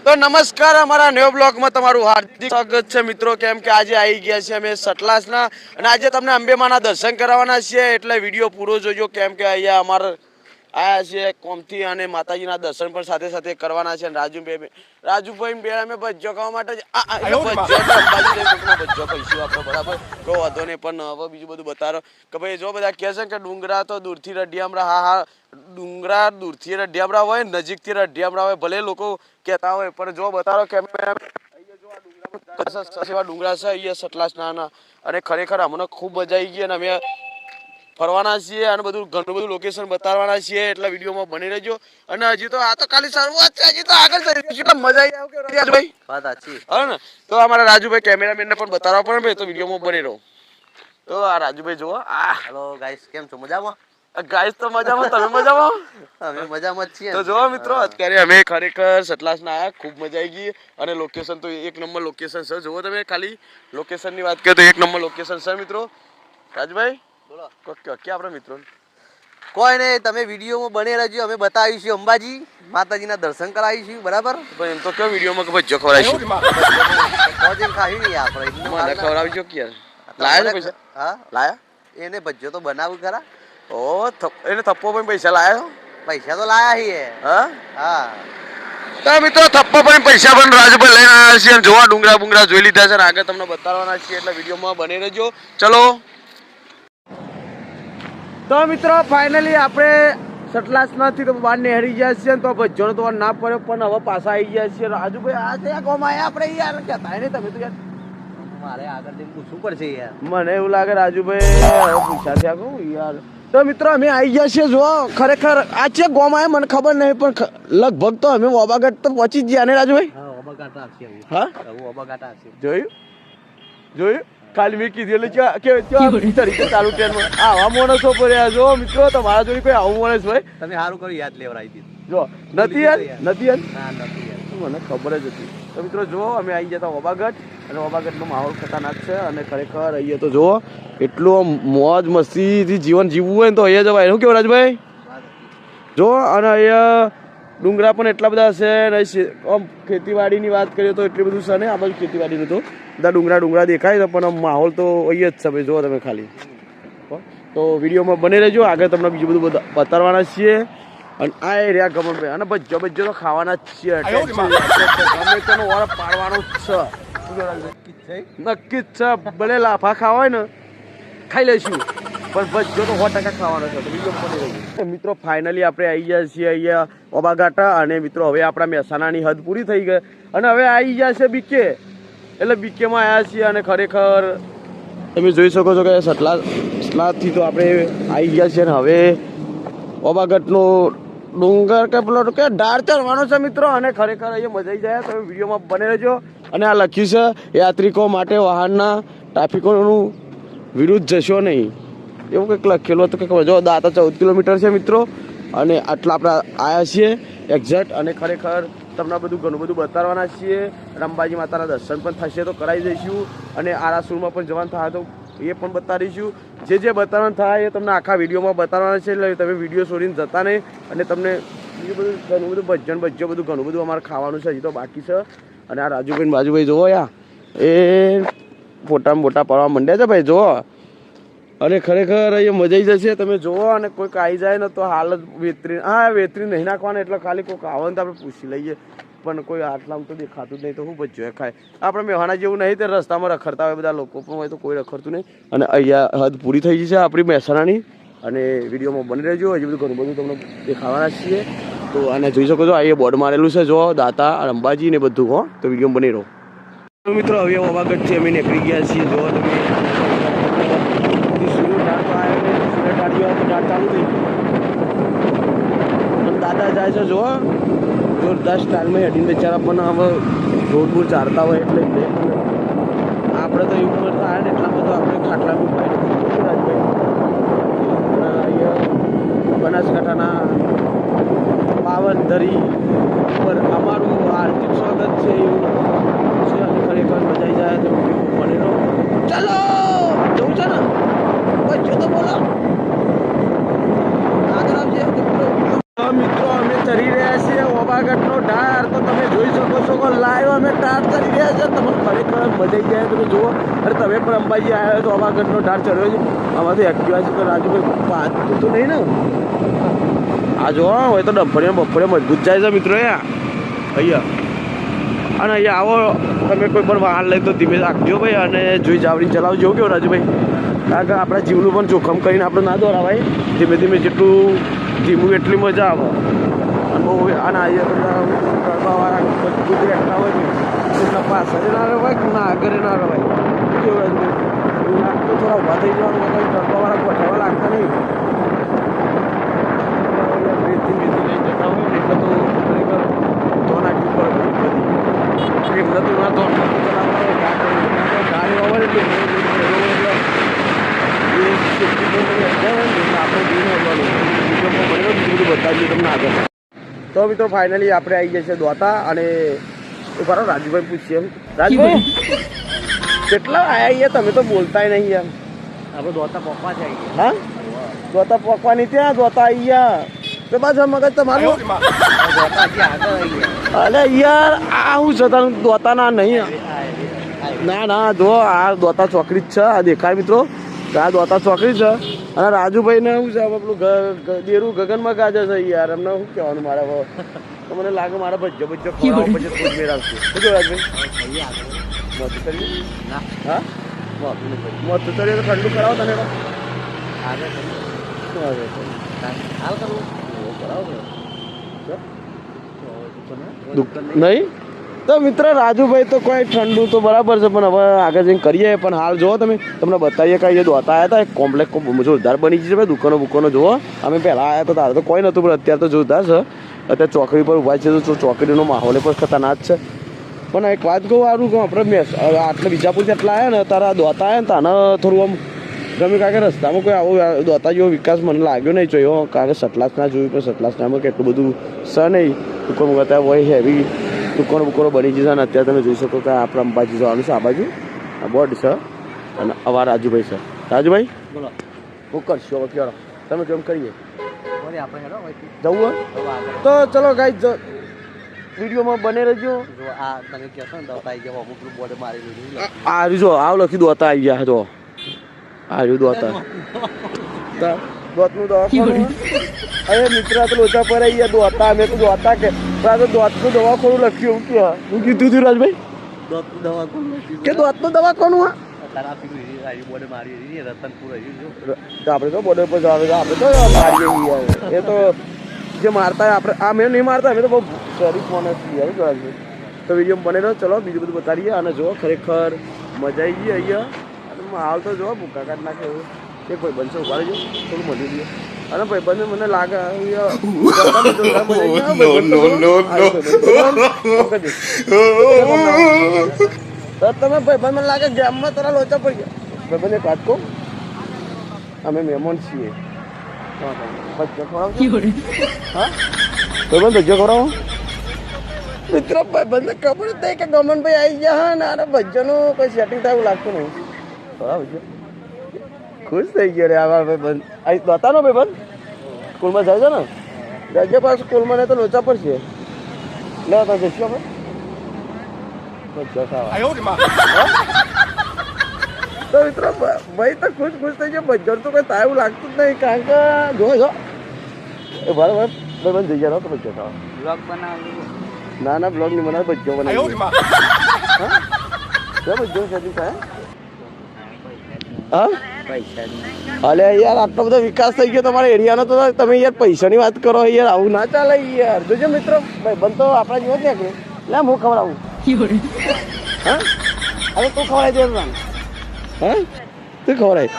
તો નમસ્કાર, અમારા ન્યુ બ્લોગમાં તમારું હાર્દિક સ્વાગત છે મિત્રો. કેમ કે આજે આવી ગયા છે અમે સતલાસના અને આજે તમને અંબેમાના દર્શન કરાવવાના છીએ, એટલે વિડીયો પૂરો જોજો. કેમ કે અહીંયા અમારા આયા છે કોમથી અને માતાજીના દર્શન પણ સાથે સાથે કરવાના છે. રાજુભાઈ બે અમે ભજ્જો ખાવા માટે ભજ્જો કહીશું આપણે, બરાબર? તો વાંધો નહીં. પણ હવે બીજું બધું બતાવો કે ભાઈ જો બધા કહે છે કે ડુંગરા તો દૂરથી રઢિયામરા, હા ડુંગરા દૂરથી રઢિયામરા હોય, નજીકથી રઢિયામરા હોય, ભલે લોકો કહેતા હોય, પણ જો બતાવો કે ડુંગરા છે અહીંયા સતલાસના. અને ખરેખર અમને ખૂબ મજા આવી ગઈ અને અમે ફરવાના છીએ અને બધું ઘણું બધું લોકેશન બતાવવાના છીએ, એટલે વિડીયોમાં બની રહેજો. અને હજી તો આ તો ખાલી શરૂઆત છે, હજી તો આગળ મજા આવી આવે કે રાજભાઈ વાત સાચી હા ને. તો અમારા રાજુભાઈ કેમેરામેનને પણ બતાવવા પડે ભાઈ, તો વિડીયોમાં બની રહો. તો આ રાજુભાઈ જુઓ. હેલો ગાઈસ, કેમ છો? મજામાં? ગાઈસ તો મજામાં, તમે મજામાં? અમે મજામાં જ છીએ. તો જો મિત્રો, અત્યારે અમે ખરેખર સતલાસના આયા, ખૂબ મજા આવી ગઈ અને લોકેશન તો એક નંબર લોકેશન છે. જુઓ તમે, ખાલી લોકેશનની વાત કરીએ તો એક નંબર લોકેશન છે મિત્રો. રાજભાઈ બોલો કે આપણા મિત્રો કોઈ નહીં, તમે વિડીયોમાં બને રહેજો. અમે બતાવીશું અંબાજી માતાજીના દર્શન કરાવીશું, બરાબર? ભાઈ એમ તો કયો વિડીયોમાં કે ભજ્જો ખવડાવીશું, ખાવી નહીં આપણે ખવડાવીજો કે યાર. લાયા પૈસા? હા લાયા. એને ભજ્જો તો બનાવું ખરા. ઓ એને થપ્પો પણ પૈસા લાયા? પૈસા તો લાયા છીએ. હા હા તો મિત્રો થપ્પો પણ પૈસા પણ રાજભાઈ લઈને આવ્યા છીએ. જોવા ડુંગરા બુંગરા જોઈ લીધા છે અને આગળ તમને બતાવવાના છીએ, એટલે વિડીયોમાં બની રહેજો. ચલો તો મિત્રો, ફાઇનલી આપણે સતલાસનાથી તો બહાર નીકળી ગયા છીએ. તો ભજ્જોનો તો ના પડ્યો, પણ હવે પાછા આવી ગયા છીએ. રાજુભાઈ આ છે કોમાં આપણે યાર કહેતા નહીં તમે તો યાર. મારે આગળ પૂછવું પડશે યાર. મને એવું લાગે રાજુભાઈ પૂછા થયા કહું યાર. તો મિત્રો અમે આવી ગયા છીએ. જો ખરેખર આ છે ગોમાં, મને ખબર નહીં, પણ લગભગ તો અમે ઓબાગઢ તો પહોંચી જ ગયા ને રાજુભાઈ. હા જોયું જોયું, ખાલી મેં કીધું એટલે તરીકે ચાલુ ટ્રેનમાં આવા માણસો પડ્યા. જો મિત્રો, તમારા જોડે કોઈ આવું માણસ હોય તમે સારું કર્યું યાદ લેવડાવી દીધું. જો નથી યાર, નથી યાર, નથી યાર, મને ખબર જ હતી. તો મિત્રો જો અમે આવી જતા ઓબાગઢ, અને ઓબાગઢનો માહોલ ખતરનાક છે. અને ખરેખર અહીંયા તો જુઓ એટલું મોજ મસ્તીથી જીવન જીવવું હોય ને તો અહીંયા જવાય. શું કેવું રાજભાઈ? જો અને અહીંયા ડુંગરા પણ એટલા બધા છે ને. આમ ખેતીવાડીની વાત કરીએ તો એટલું બધું છે ને. આ બાજુ ખેતીવાડીનું તો બધા ડુંગરા દેખાય છે, પણ માહોલ તો અહીંયા જ છે ભાઈ. જુઓ તમે ખાલી. તો વિડીયોમાં બની રહેજો, આગળ તમને બીજું બધું બતાવવાના છીએ. અને આ રહ્યા ગમનભાઈ, અને ભજ્જો તો ખાવાના જ છીએ. ગમે તેનો ઓર પાડવાનો જ છે, નક્કી જ છે. ભલે લાફા ખાવા હોય ને ખાઈ લઈશું, પણ ભજ્જો તો 100% ખાવાનો છે. તો બીજો બની રહ્યું મિત્રો. ફાઇનલી આપણે આવી ગયા છીએ અહીંયા ઓબાઘાટા. અને મિત્રો હવે આપણા મહેસાણાની હદ પૂરી થઈ ગઈ અને હવે આવી ગયા છે બીકે, એટલે બીકેમાં આવ્યા છીએ. અને ખરેખર તમે જોઈ શકો છો કે સતલાસથી તો આપણે આવી ગયા છીએ. અને હવે ઓબાઘાટનો ડુંગર કે પેલો કે ઢાળ ચડવાનો છે મિત્રો. અને ખરેખર અહીંયા મજા આવી જાય. તમે વિડીયોમાં બને રહેજો. અને આ લખ્યું છે યાત્રિકો માટે વાહનના ટ્રાફિકોનું વિરુદ્ધ જશો નહીં, એવું કંઈક લખેલું હતું કે જો દાતા 14 કિલોમીટર છે મિત્રો. અને આટલા આપણે આવ્યા છીએ એક્ઝેક્ટ. અને ખરેખર તમને બધું ઘણું બધું બતાવવાના છીએ. અંબાજી માતાના દર્શન પણ થશે તો કરાવી દઈશું. અને આરાસુરમાં પણ જવાનું થાય તો એ પણ બતાવીશું. જે બતાવવાનું થાય એ તમને આખા વિડીયોમાં બતાવવાના છે, એટલે તમે વિડીયો છોડીને જતા નહીં. અને તમને બીજું બધું ઘણું બધું ભજ્જો બધું ઘણું બધું અમારે ખાવાનું છે, હજી તો બાકી છે. અને આ રાજુભાઈ બાજુભાઈ જુઓ યા, એ ફોટામાં મોટા પડવા માંડ્યા છે ભાઈ જુઓ. અને ખરેખર અહીંયા મજા આવી જશે. તમે જુઓ, અને કોઈક આવી જાય ને તો હાલ જ વેતરી, હા વેતરી નહીં નાખવાના, એટલે ખાલી કોઈક આવે ને તો આપણે પૂછી લઈએ. પણ કોઈ આટલામાં તો દેખાતું જ નહીં, તો હું ભજ્જો ખાય. આપણે મેહાણા જેવું નહીં, તે રસ્તામાં રખડતા હોય બધા લોકો પણ હોય, તો કોઈ રખડતું નહીં. અને અહીંયા હદ પૂરી થઈ ગઈ છે આપણી મહેસાણાની. અને વિડીયોમાં બની રહેજો, હજી બધું ઘણું બધું તમને દેખાવાના છીએ. તો આને જોઈ શકો છો, અહીંયા બોર્ડ મારેલું છે જો દાતા અંબાજી ને બધું. હો તો વિડીયો બની રહો મિત્રો. હવે ઓબાગઢથી અમે નીકળી ગયા છીએ. જો તમે ચાલુ થઈ ગયું, દાદા જાય છે જો જોરદાર સ્ટાઇલમાં હેડીને બેચારા. પણ હવે રોડ બોડ ચાલતા હોય એટલે આપણે તો ઉપર થાય ને એટલા બધું આપણે ખાટલાનું રાજભાઈ. અહીંયા બનાસકાંઠાના પાવનધરી પર અમારું હાર્દિક સ્વાગત છે. એવું છે અને ખરેખર મજા આવી જાય તો બનેલો. ચાલો જવું છે ને જો તો બોલો આગળ આવજે મિત્રો. અમે ચડી રહ્યા છીએ ઓબાગઢનો ઢાળ. તો તમે જોઈ શકો છો લાઈવ અમે ટાર કરી રહ્યા છે. તમને ખરેખર મજા આવી જાય તમે જુઓ. અરે તમે પણ અંબાજી આવ્યા તો અવાગઢનો ટાર ચડ્યો છે. આમાંથી એક્ટિવા છે તો રાજુભાઈ વાત તો નહીં ને આ જો હોય તો ડંફળીને બફળે મજબૂત જાય છે મિત્રો. અહીંયા અને અહીંયા આવો તમે કોઈ પણ વાહન લઈ તો ધીમે રાખજો ભાઈ અને જોઈ જાવડી ચલાવજો. કેવું રાજુભાઈ? કારણ કે આપણા જીવનું પણ જોખમ કરીને આપણે ના દોરાવાય. ધીમે ધીમે જેટલું ધીમું એટલી મજા આવે. અને બહુ અને અહીંયા ગરબાવાળા મજબૂત રહેતા હોય ને એટલા પાછળ ના રહેવાય કે ના આગળ ના રહેવાય. કેવું રાજુભાઈ? લાગતું થોડા ઊભા થઈ જવાનું ગરબાવાળા ગોઠવવા લાગતા નહીં. લઈ જતા હોય ને એટલે તો ખરેખર તો નાખવી પડે. એમને તો ના તો ગાડી આવે એટલે બતાવીએ તમને આગળ. તો મિત્રો ફાઇનલી આપણે આવી ગયા છે દ્વાતા અને બરાબર રાજુભાઈ પૂછીએ. રાજુભાઈ કેટલા આવ્યા અહીંયા? તમે તો બોલતાય નહીં યાર. આપણે દોતા પપ્પા છે. હા દ્વાતા પોકવાની ત્યાં દ્વાતા આવી ગયા તો બસ મગજ તમારું. અરે યાર આ હું છે તને દોતાના નહીં. ના ના જો આ દોતા ચોકડી જ છે. આ દેખાય મિત્રો આ દોતા ચોકડી છે. અને રાજુભાઈને શું છે પેલું દેરું ગગનમાં ગાજે છે યાર. એમને શું કહેવાનું મારે તો મને લાગે મારા ભજ્જો ખવડાવવા પછી થોડું મેળ આવશે. શું કહ્યું રાજુભાઈ? મોતું કરીએ? હા મોતું કરીએ તો ઠંડુ કરાવો તને નહીં તો મિત્ર રાજુભાઈ તો કોઈ ઠંડુ તો બરાબર છે પણ હવે આગળ જઈને કરીએ. પણ હાલ જુઓ તમે તમને બતાવીએ કે અહીંયા દોતા આવ્યા હતા. એક કોમ્પ્લેક્સ જોરદાર બની છે ભાઈ. દુકાનો બુકાનો જુઓ. અમે પહેલાં આવ્યા તો તારે તો કોઈ નહોતું પણ અત્યારે તો જોરદાર છે. અત્યારે ચોકડી પર ઉભા છે તો ચોકડીનો માહોલ પણ ખતરનાક છે. પણ એક વાત કહું સારું કહું આપણે આટલા બીજાપુરથી આટલા આવ્યા ને તારા દોતા આવ્યા ને તાને થોડું આમ ગમે કારણ કે રસ્તામાં કોઈ આવો દોતા જેવો વિકાસ મને લાગ્યો નહીં જોયો. કારણ કે સટલાસના જોયું પણ સટલાસનામાં કેટલું બધું છે નહીં. દુકાન ત્યાં હોય હેવી દુકાનો બુકાનો બની જશે. અને અત્યારે તમે જોઈ શકો કે આપણે અંબાજી જવાનું છે. આ બાજુ આ બોર્ડ છે અને અવા રાજુભાઈ છે. રાજુભાઈ બોલો હું કરશો હવે ક્યારે તમે કેમ કરીએ આપણે જવું તો ચલો ગાઈ વિડીયોમાં બને રહેજો. આ તમે કહેશો ને દોતા આવી ગયા અમુક બોર્ડ મારી લીધું. આ જો આવ લખી દોતા આવી ગયા તો આ રહ્યું દોતા દોતનું દવાખાનું. અરે મિત્ર તો લોચા પર આવી ગયા દોતા. અમે તો દોતા કે દોતનું દવાખાનું લખ્યું. કે હું કીધું હતું રાજભાઈ દોતનું દવાખાનું કે દોતનું દવાખાનું. હા રતનપુર તો આપણે તો બોર્ડર પર જવા આપણે તો મારીએ એ તો જે મારતા આપણે આ મેં નહીં મારતા. અમે તો બહુ શરીફ માણસ છીએ. તો વિડીયો બને રહ્યો. ચલો બીજું બધું બતાવીએ. અને જો ખરેખર મજા આવી ગઈ અહીંયા. અને હાલ તો જો ભૂકા કાઢ નાખે એવું એક ભાઈ બનશે ઉભા રહેજો થોડું મળી દઈએ. અને ભાઈ બંને મને લાગે તમે ભાઈ બંધ મને લાગે ગેમમાં તારા લોચા પડી ગયા. ભાઈ બંને વાત કહું અમે મહેમાન છીએ. ભજ્જો ખવડાવો હા ભાઈ બંધ ભજ્જો ખવડાવો. મિત્રો ભાઈ બંને ખબર જ થઈ કે ગમનભાઈ આવી ગયા હા ને અરે ભજ્જોનું કોઈ સેટિંગ થાય એવું લાગતું નહીં. ભજ્જો ખુશ થઈ ગયો રે આવા ભાઈ બંધ. અહીં દોતાનો ભાઈ બંધ સ્કૂલમાં જાય છે ને જજે પાછું સ્કૂલમાં ને તો લોચા પડશે. લે તો જઈશું આપણે ભજ્જો ખાવા. તો મિત્રો ભાઈ તો ખુશ થઈ ગયો. ભજ્જો તો કોઈ થાય એવું લાગતું જ નહીં. કારણ કે જો એ ભાઈ ભાઈ બંધ જઈ ગયા તો ભજ્જો ખાવા. બ્લોગ બનાવ્યું ના ના બ્લોગ નહીં બનાવે ભજ્જો બનાવી. ભજ્જો સેટિંગ થાય હા અલે યાર આટલો બધો વિકાસ થઈ ગયો તમારા એરિયાનો તો તમે યાર પૈસાની વાત કરો યાર. આવું ના ચાલે યાર. જોજો મિત્રો ભાઈ બંધ તો આપણા જેવો છે કે લે હું ખવડાવું. હા અરે તું ખવડાવી દે હા તું ખવડાય.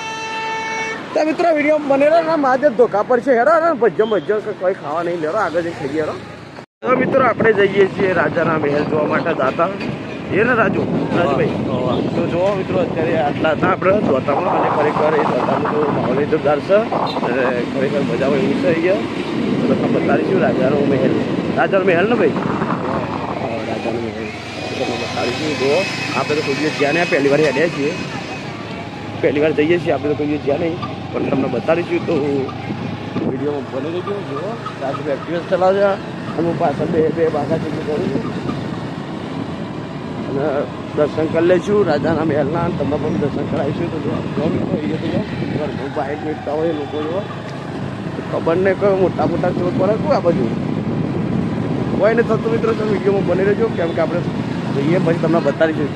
તો મિત્રો વિડીયો બનેલો ના માજે ધોકા પર છે હેરો ભજ્જો કોઈ ખાવા નહીં લેરો આગળ જઈને ખાઈ ગયા. તો મિત્રો આપણે જઈએ છીએ રાજાના મહેલ જોવા માટે દાતા એ ને રાજુભાઈ તો જોવો મિત્રો અત્યારે આટલા હતા આપણે દોતામાં. અને ખરેખર એ દોતાનો તો માહોલ જોરદાર છે અને ખરેખર મજા આવે એવું છે અહીંયા. તો તમને બતાવીશું રાજાનો મહેલ ને ભાઈ રાજાનો મહેલ તમને બતાવીશું. જો આપણે તો કોઈ દિવસ જ્યાં નહીં પહેલી વાર હેડ્યા છીએ પહેલી વાર જઈએ છીએ આપણે તો કોઈ દિવસ જ્યાં નહીં પણ તમને બતાવીશું. તો વિડીયોમાં બની રહેજો. જુઓ રાજુભાઈ એક્ટિવેટ ચલાવજો અને હું પાછળ બે બાગા ચીજ કરું છું. દર્શન કરી લઈશું રાજાના મહેલના, તમને પણ દર્શન કરાવીશું. તો જો મિત્રો અહીંયા તો ઘરનું બાઇક વેચતા હોય લોકો જો ખબર નહીં કયો મોટા મોટા ચોર પડે કોઈ આ બાજુ કોઈ નહીં થતું. મિત્રો તમે વિડીયોમાં બની રહેજો, કેમ કે આપણે જઈએ પછી તમને બતાવીશું.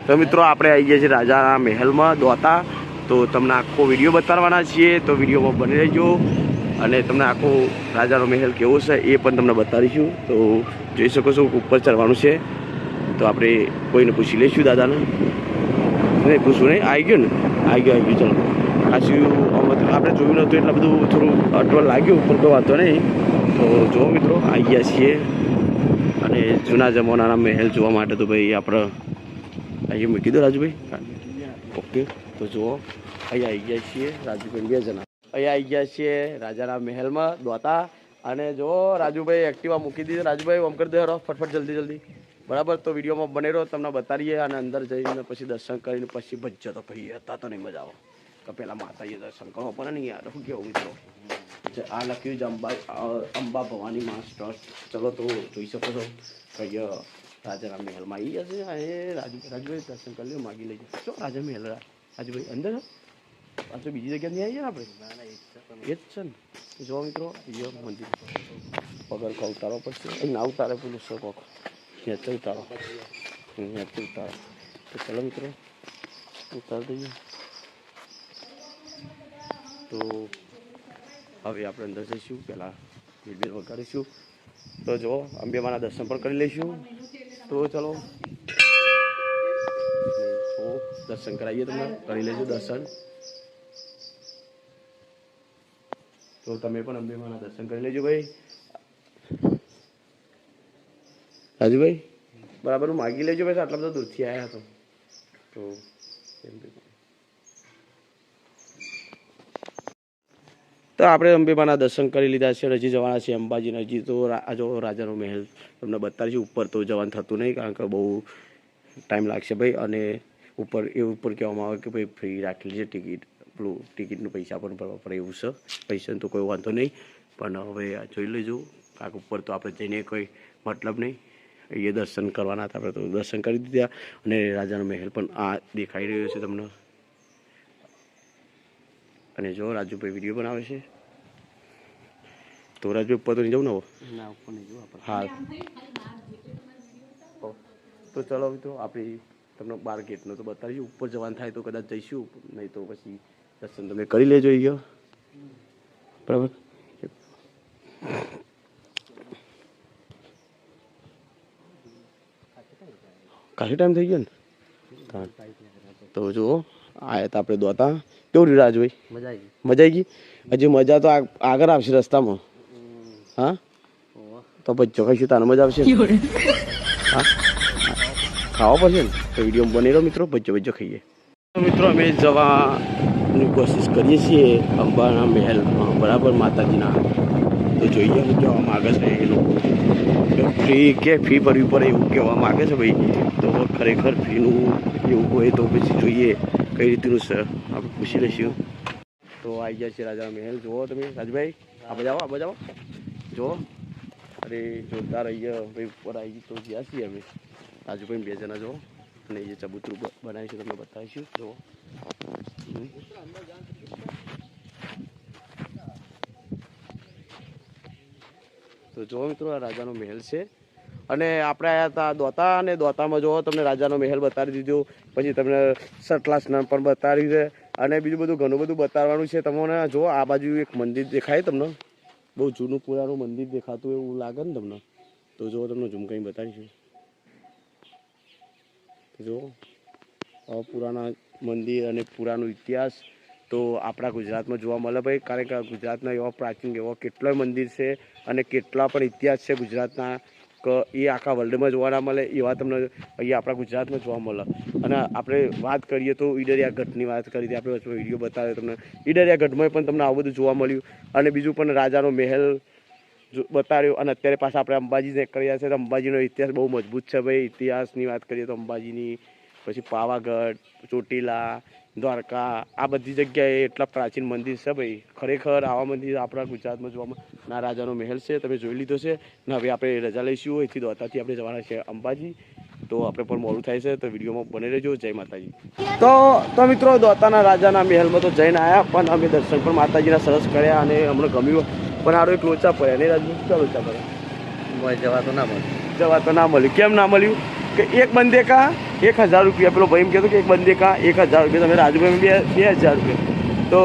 તો મિત્રો આપણે આવી ગયા છીએ રાજાના મહેલમાં દોતા. તો તમને આખો વિડીયો બતાવવાના છીએ, તો વિડીયોમાં બની રહેજો અને તમને આખો રાજાનો મહેલ કેવો છે એ પણ તમને બતાવીશું. તો જોઈ શકો છો ઉપર ચડવાનું છે, તો આપણે કોઈને પૂછી લઈશું દાદાને. નહીં પૂછવું નહીં, આવી ગયું ને, આવી ગયું ચલો. ખાસું આપણે જોયું નહોતું એટલે બધું થોડું અટવલ લાગ્યું, પણ કોઈ વાંધો નહીં. તો જુઓ મિત્રો આવી ગયા છીએ અને જૂના જમાનાના મહેલ જોવા માટે તો ભાઈ આપણે અહીંયા મૂકી દો રાજુભાઈ. ઓકે, તો જુઓ અહીંયા આવી ગયા છીએ રાજુભાઈ 2 જણા. અહીંયા આવી ગયા છીએ રાજાના મહેલમાં દોતા. અને જો રાજુભાઈ એક્ટિવા મૂકી દીધી. રાજુભાઈ આમ કરી દે ફટફટ જલ્દી જલ્દી. બરાબર, તો વિડીયોમાં બને રહો, તમને બતાવીએ. અને અંદર જઈને પછી દર્શન કરીને પછી ભજ્જો તો ભાઈ હતા તો નહીં મજા આવે. તો પહેલાં માતાજીએ દર્શન કરો પણ નહીં યાર, શું કેવું મિત્રો. આ લખ્યું છે અંબા ભવાની માં ટ્રસ્ટ. ચલો તો જોઈ શકો છો અહીંયા રાજાના મહેલમાં આવી જશે. એ રાજુભાઈ દર્શન કરી લો, માગી લઈ જશે. શું રાજા મહેલ રાજુભાઈ અંદર આ તો બીજી જગ્યાએ નહીં આવીએ ને આપણે, એ જ છે ને. જો મિત્રો અહીંયા મંદિર પગર કા ઉતારવો પડશે. અહીં ના ઉતારે પેલું શકો નેચર ઉતારો, નેચર ઉતારો. તો ચલો મિત્રો ઉતારી દઈએ. તો હવે આપણે અંદર જઈશું, પહેલાં બેલ વગાડીશું. તો જો અંબેમાના દર્શન પણ કરી લઈશું. તો ચલો દર્શન કરાવીએ, તમને કરી લેજો દર્શન. તો તમે પણ અંબેમાના દર્શન કરી લેજો ભાઈ. રાજુભાઈ બરાબર માગી લેજો ભાઈ, આટલા બધા દૂરથી આવ્યા હતો. તો આપણે અંબેમાના દર્શન કરી લીધા છે, હજી જવાના છે અંબાજી. હજી તો જો રાજાનો મહેલ તમને બતાવીશું. ઉપર તો જવાનું થતું નહીં, કારણ કે બહુ ટાઈમ લાગશે ભાઈ. અને ઉપર કહેવામાં આવે કે ભાઈ ફ્રી રાખેલી છે ટિકિટ, પેલું ટિકિટનું પૈસા પણ ભરવા પડે એવું છે. પૈસાનો તો કોઈ વાંધો નહીં, પણ હવે જોઈ લેજો. કારણ કે ઉપર તો આપણે જઈને કોઈ મતલબ નહીં, એ દર્શન કરવાના હતા. આપણે તો દર્શન કરી દીધા. અને રાજાનો મહેલ પણ આ દેખાઈ રહ્યો છે તમને. અને જો રાજુભાઈ વિડીયો બનાવે છે. તો રાજુભાઈ ઉપર તો નહીં જવું ને હવે? હા, તો ચલો મિત્રો આપણે તમને 12 ગેટનો તો બતાવીશું. ઉપર જવાનું થાય તો કદાચ જઈશું, નહીં તો પછી દર્શન તમે કરી લેજો અહીંયા. બરાબર, કાફી ટાઈમ થઈ ગયો ને. તો જુઓ આયા હતા આપણે દોતા. કેવું રહ્યું રાજભાઈ? મજા આવી ગઈ. હજી મજા તો આગળ આવશે રસ્તામાં. હા, તો બચ્ચો ખાઈશું તાને મજા આવશે. હા, ખાવા પડશે ને. તો વિડીયો બની રહ્યો મિત્રો, બચ્ચો ખાઈએ. મિત્રો અમે જવાની કોશિશ કરીએ છીએ અંબાના મહેલમાં, બરાબર માતાજીના. તો જોઈએ કહેવા માગે છે એ લોકો ફ્રી ફી ભરવી પડે એવું કહેવા માગે છે ભાઈ. તો ખરેખર ફીનું એવું હોય તો પછી જોઈએ કઈ રીતનું છે, આપણે પૂછી લઈશું. તો આવી ગયા છે રાજા મહેલ. જુઓ તમે રાજભાઈ, આ બજાવો જુઓ. અરે જોરદાર અહીંયા ભાઈ ઉપર આવી તો ગયા છીએ અમે રાજુભાઈ 2 જણા. જુઓ, અને એ ચબૂતરું બનાવીશું, તમને બતાવીશું. જુઓ તો જુઓ મિત્રો આ રાજાનો મહેલ છે. અને આપણે આવ્યા હતા દોતા, અને દોતામાં જુઓ તમને રાજાનો મહેલ બતાવી દીધો. પછી તમને સટલા સ્નાન પણ બતાવી છે. અને બીજું બધું ઘણું બધું બતાવવાનું છે તમને. જુઓ આ બાજુ એક મંદિર દેખાય તમને, બહુ જૂનું પુરાનું મંદિર દેખાતું એવું લાગે ને તમને. તો જુઓ તમને ઝૂમ કંઈ બતાવીશું. જુઓ પુરાના મંદિર અને પુરાનો ઇતિહાસ તો આપણા ગુજરાતમાં જોવા મળે ભાઈ. કારણ કે ગુજરાતના એવા પ્રાચીન એવા કેટલાય મંદિર છે અને કેટલા પણ ઇતિહાસ છે ગુજરાતના કે એ આખા વર્લ્ડમાં જોવા ના મળે, એવા તમને અહીંયા આપણા ગુજરાતમાં જોવા મળે. અને આપણે વાત કરીએ તો ઈડરિયા ગઢની વાત કરી હતી આપણે, વિડીયો બતાવ્યો તમને. ઈડરિયા ગઢમાં પણ તમને આવું બધું જોવા મળ્યું. અને બીજું પણ રાજાનો મહેલ બતાવ્યો. અને અત્યારે પાછા આપણે અંબાજી કર્યા છે. તો અંબાજીનો ઇતિહાસ બહુ મજબૂત છે ભાઈ. ઇતિહાસની વાત કરીએ તો અંબાજીની, પછી પાવાગઢ, ચોટીલા, દ્વારકા, આ બધી જગ્યાએ એટલા પ્રાચીન મંદિર છે ભાઈ. ખરેખર આવા મંદિર આપણા ગુજરાતમાં જોવામાં. ના રાજાનો મહેલ છે, તમે જોઈ લીધો છે. ને હવે આપણે રજા લઈશું, અહીંથી દોતાથી આપણે જવાના છે અંબાજી. તો આપણે પણ મોડું થાય છે તો વિડીયોમાં બની રહેજો. જય માતાજી. તો મિત્રો દોતાના રાજાના મહેલમાં તો જઈને આવ્યા, પણ અમે દર્શન પણ માતાજીના સરસ કર્યા અને અમને ગમ્યું. પણ આડો એક લોચા પડ્યા નહીં રાજુ? ક્યાં લોચા પડ્યા? જવા તો ના મળે. જવા તો ના મળ્યું. કેમ ના મળ્યું? કે એક બંદે કા 1000 રૂપિયા. પેલો ભાઈ એમ કહેતો કે એક બંદે કા 1000 રૂપિયા. તમે રાજુભાઈ 2000 રૂપિયા. તો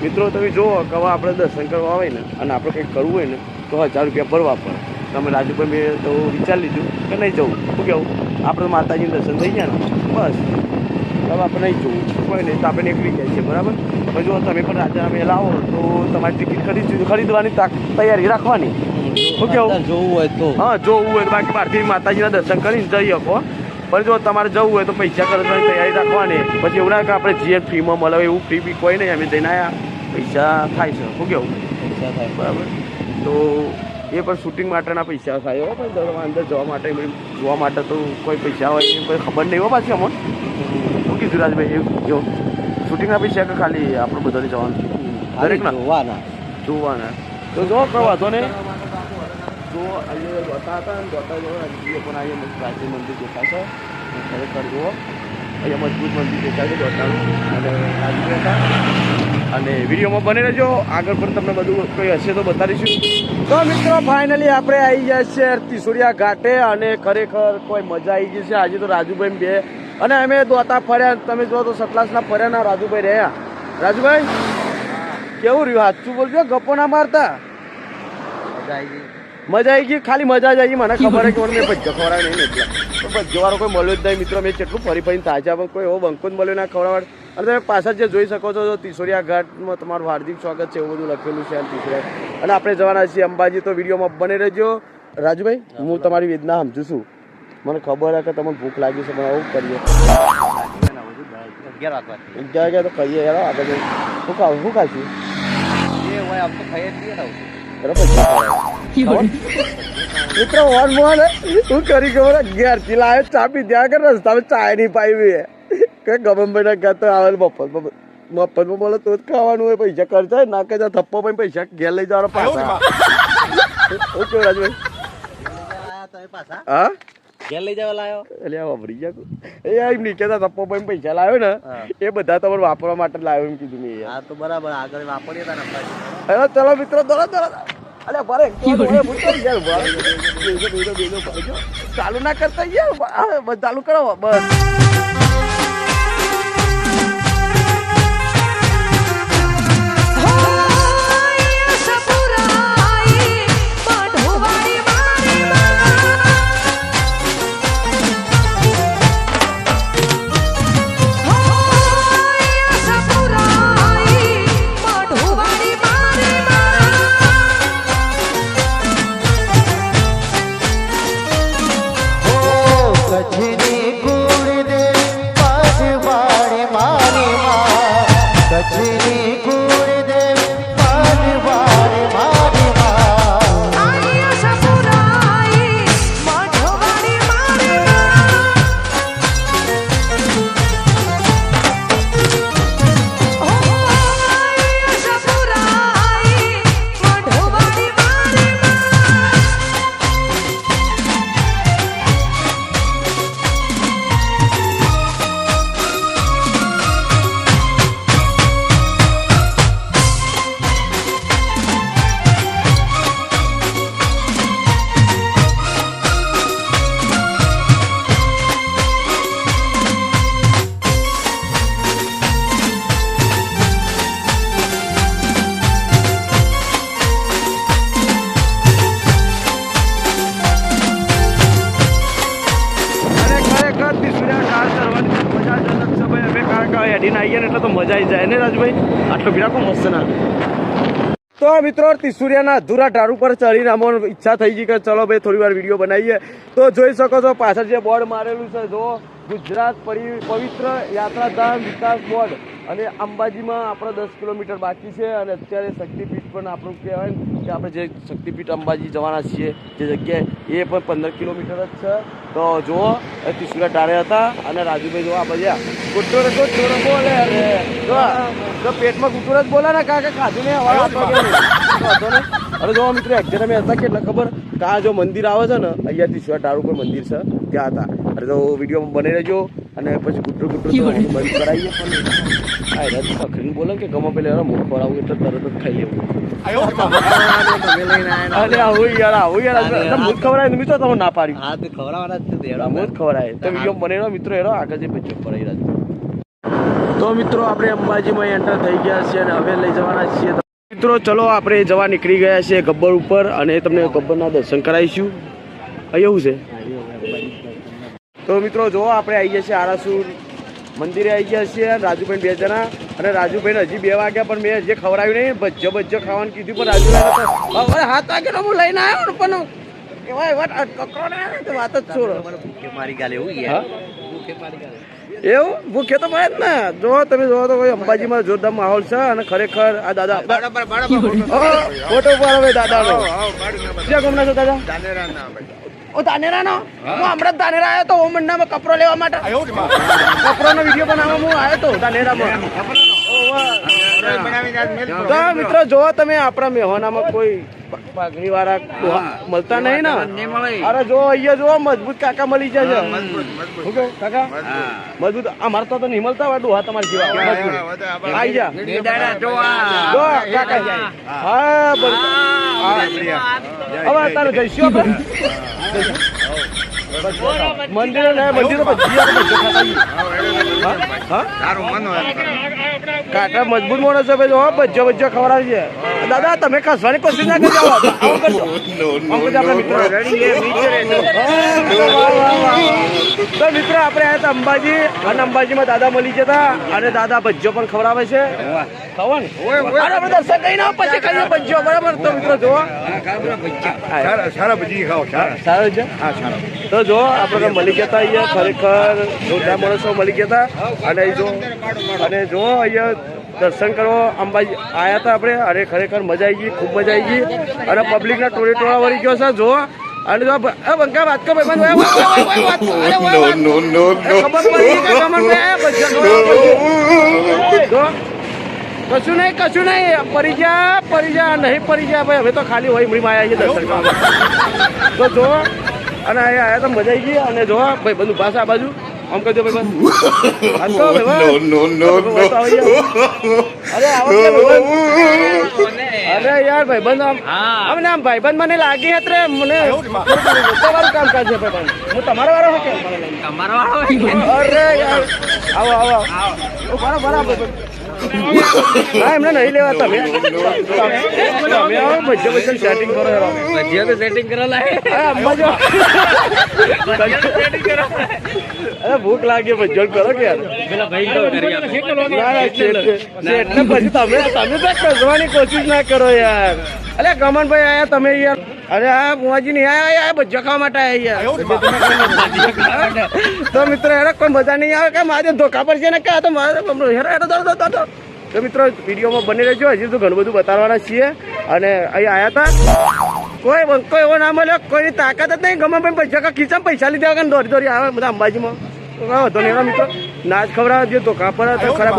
મિત્રો તમે જુઓ કે હવે આપણે દર્શન કરવા આવે ને અને આપણે કંઈક કરવું હોય ને તો 1000 રૂપિયા ભરવા પડે. તમે રાજુભાઈ મેં તો વિચારી લીધું કે નહીં જવું. શું કહેવું? આપણે માતાજીનું દર્શન થઈ ગયા ને બસ, હવે આપણે નહીં જવું કોઈ નહીં તો આપણે નીકળી જાય છે. બરાબર? પણ જો તમે પણ રાજાના મેળ આવો તો તમારી ટિકિટ ખરીદવાની તૈયારી રાખવાની. શું કેવું? જોવું હોય તો હા, જોવું હોય તો બાકી બહારથી માતાજીના દર્શન કરીને જઈ શકો. પણ જો તમારે જવું હોય તો પૈસા કરવાની તૈયારી રાખવાની. પછી એવું ના કે આપણે જે ફ્રીમાં મળે એવું ફ્રી બી કોઈ નહીં. અમે જઈને આવ્યા, પૈસા થાય છે. શું કેવું? પૈસા થાય. બરાબર? તો એ પણ શૂટિંગ માટેના પૈસા થાય હો. પણ અંદર જવા માટે જોવા માટે તો કોઈ પૈસા હોય એ કોઈ ખબર નહીં હો. પાછી અમને શું કીધું રાજભાઈ? જો શૂટિંગના પૈસા કે ખાલી આપણે બધાને જવાનું દરેકના જોવાના? તો જો કોઈ વાંધો નહીં. જો અહીંયા જોતા હતા ને જોતા જો રાજકીય પણ અહીંયા પ્રાચીન મંદિર દેખાશે. ખરેખર જુઓ અહીંયા મજબૂત મંદિર દેખાય છે જોતાનું અને રાજકીય હતા. અને વિડીયોમાં બની રહેજો, આગળ પણ તમને બધું કંઈ હશે તો બતાવીશું. તો મિત્રો ફાઇનલી આપણે આવી ગયા છે તિસુરિયા ઘાટે અને ખરેખર કોઈ મજા આવી ગઈ છે. આજે તો રાજુભાઈ બે અને અમે દોતા ફર્યા. તમે જો તો સતલાસના ફર્યા ના રાજુભાઈ રહ્યા. રાજુભાઈ કેવું રહ્યું? સાચું બોલજો, ગપ્પો ના મારતા. મજા આવી ગઈ. ખાલી મજા જ આવી. મને ખબર કે મેં ભજ્જો ખવડાવે નહીં એટલે તો ભજ્જોવાળો કોઈ મળ્યો જ નહીં. મિત્રો મેં કેટલું ફરી ફરીને તાજા પણ કોઈ એવો બંકો જ મળ્યો ના ખવડાવવા. અને તમે પાછળ જે જોઈ શકો છો તિસોરિયા ઘાટમાં તમારું હાર્દિક સ્વાગત છે એવું બધું લખેલું છે તિસોરિયા. અને આપણે જવાના છીએ અંબાજી. તો વિડીયોમાં બને રહેજો. રાજુભાઈ હું તમારી વેદના સમજુ છું. મને ખબર છે કે તમને ભૂખ લાગી છે, પણ આવું કરીએ 11 વાગ્યા તો કહીએ યાર. આગળ શું ખાશું? મિત્રો વન મોન હું કરી ખબર 11 થી લાવ્યો ચા પી ત્યાં કે રસ્તામાં ચાય નહીં પાવી કે ગમનભાઈ ના તો આવે મફતમાં બોલે તો જ ખાવાનું હોય. પૈસા ખર્ચાય ના કે થપ્પો પણ પૈસા ઘેર લઈ જવાના પાછા. ઓકે રાજભાઈ હા ઘેર લઈ જવા લાયો એટલે વાપરી ગયા એમ નહીં કેતા થપ્પો પણ પૈસા લાવ્યો ને એ બધા તમારે વાપરવા માટે લાવ્યો એમ કીધું મેં. હા તો બરાબર આગળ વાપરીએ હવે ચલો મિત્રો દોડો અલે ભરે ચાલુ ના કરતા યાર. ચાલુ કરો બસ. હેડીને આવીએ ને એટલે તો મજા આવી જાય ને રાજભાઈ. આટલો બિરાકો મસ્ત ના. તો મિત્રો તિસુરિયાના અધૂરા ઢાળ ઉપર ચડીને અમને ઈચ્છા થઈ ગઈ કે ચલો ભાઈ થોડી વાર વિડીયો બનાવીએ. તો જોઈ શકો છો પાછળ જે બોર્ડ મારેલું છે જો ગુજરાત પવિત્ર યાત્રાધામ વિકાસ બોર્ડ. અને અંબાજીમાં આપણે 10 કિલોમીટર બાકી છે અને અત્યારે શક્તિપીઠ પણ આપણું કહેવાય ને કે આપણે જે શક્તિપીઠ અંબાજી જવાના છીએ જે જગ્યાએ એ પણ 15 કિલોમીટર જ છે. તો જુઓ તિસુરિયા ઢાળે હતા અને રાજુભાઈ જોવા બધા ગુટોરો બોલે અને જો પેટમાં ગુટોરો જ બોલે ને કાકા ખાધું ને વાંધો નહીં. અરે જો મિત્રો એક્ઝેક્ટ અમે હતા કેટલા ખબર કે આ જો મંદિર આવે છે ને અહીંયાથી શિવાટાળ ઉપર મંદિર છે ત્યાં હતા. અરે તો વિડીયો બની રહેજો અને પછી ગુટરું બંધ કરાવીએ પણ હા એને પકડીને બોલે કે ગમે પેલે મુખ ખવડાવું એટલે તરત જ ખાઈ લેવું. અરે આવું યાર મુખ ખવડાય મિત્રો તમે ના પાડ્યું. હા તો ખવડાવવાના જ છે મુખ ખવડાય તો વિડીયો બની રહ્યો મિત્રો એનો આગળ જે પછી પડાવી રહ્યા. તો મિત્રો આપણે અંબાજીમાં એન્ટર થઈ ગયા છીએ અને હવે લઈ જવાના છીએ. મિત્રો ચલો આપણે જવા નીકળી ગયા છીએ ગબ્બર ઉપર અને તમને ગબ્બરના દર્શન કરાવીશું. એવું છે તો મિત્રો જો આપણે આવી ગયા છીએ આરાસુર મંદિરે આવી ગયા છીએ રાજુભાઈ 2 જણા અને રાજુભાઈને હજી 2 વાગ્યા પણ મેં હજી ખવડાવ્યું નહીં. ભજ્જો ખાવાનું કીધું પણ રાજુભાઈ 7 વાગ્યાનો હું લઈને આવ્યો ને પણ વાત જ છોડો. મારી ગાલે એવું એવું ભૂખે તો પડે જ ને. જો તમે જોવો તો કોઈ અંબાજીમાં જોરદાર માહોલ છે અને ખરેખર આ દાદા ફોટો પાડો દાદાનો. ક્યાં ગમના છો દાદા? ઓ ધાનેરાનો? હું હમણાં જ ધાનેરા આવ્યો તો ઓમંડનામાં કપરો લેવા માટે. કપરોનો વિડીયો બનાવવા હું આવ્યો તો ધાનેરામાં. તો મિત્રો જોવો તમે આપણા મેહોનામાં કોઈ પાઘડી વાળા મળતા નહીં ને. અરે જો અહીંયા જો મજબૂત કાકા મળી જાય છે. કાકા મજબૂત અમારે તો નહીં મળતા હોય ડોહા તમારી જેવા આવી જા જો કાકા હા હવે તારે જઈશું મંદિર કાકા મજબૂત માણસ છે ભાઈ. ભજ્જો ખવડાવી છે દાદા. તમે ખસવાની કોશિશ ના કરજો. તો મિત્રો આપણે આવ્યા હતા અંબાજી અને અંબાજીમાં દાદા મળી જતા અને દાદા ભજ્જો પણ ખવડાવે છે. આપણે દર્શન કરીને પછી ખાઈએ ભજ્જો બરાબર. તો મિત્રો જુઓ સારા ભજી ખાઓ સારું છે. તો જો આપણે મળી ગયા અહીંયા ખરેખર જોરદાર માણસો મળી ગયા હતા અને જો અહીંયા દર્શન કરવા અંબાજી આવ્યા હતા આપણે અને ખરેખર મજા આવી ગઈ, ખૂબ મજા આવી ગઈ અને પબ્લિકના ટોળા વળી ગયો છે. જો અને જો બંકા વાત કરો ખબર પડી કશું નહીં પરી જા નહીં પરી જા ભાઈ. હવે તો ખાલી હોય મળી માં આવી દર્શન કરવા. તો જો અને આયા તો મજા આવી ગઈ અને જો ભાઈ બધું પાછા આ બાજુ આમ કહી દો ભાઈ અરે યાર ભાઈ બંધ આમ આમ ભાઈ બંધ મને લાગી હતી મને તમારું કામ કાજ છે ભાઈ. હું તમારો વાળો હો કે અરે યાર આવો બરાબર હા એમને નહીં લેવા. તમે આવો ભજ્જો સેટિંગ કરો સેટિંગ કરેલા અરે ભૂખ લાગી ભજ્જો કરો કે યાર એટલે પછી તમે કસવાની કોશિશ ના કરો યાર. અરે ગમનભાઈ આયા તમે યાર. અરે આ બુઆજી નહીં આયા ભજ્જો ખાવા માટે આયા યાર. તો મિત્રો યાર કોઈ મજા નહીં આવે કે મારે ધોકા પર છે ને કે તો મારે તો મિત્રો વિડીયોમાં બની રહેજો. હજી તો ઘણું બધું બતાવવાના છીએ અને અહીં આવ્યા હતા કોઈ બંકો એવો ના મળ્યો. કોઈની તાકાત જ નહીં. ગમે ભાઈ પૈસા ખીચામાં પૈસા લીધા વગર દોડી આવે બધા અંબાજીમાં. તો હતો ને એનો મિત્રો નાચ ખવડાવે જે ધોકા પર ખરાબ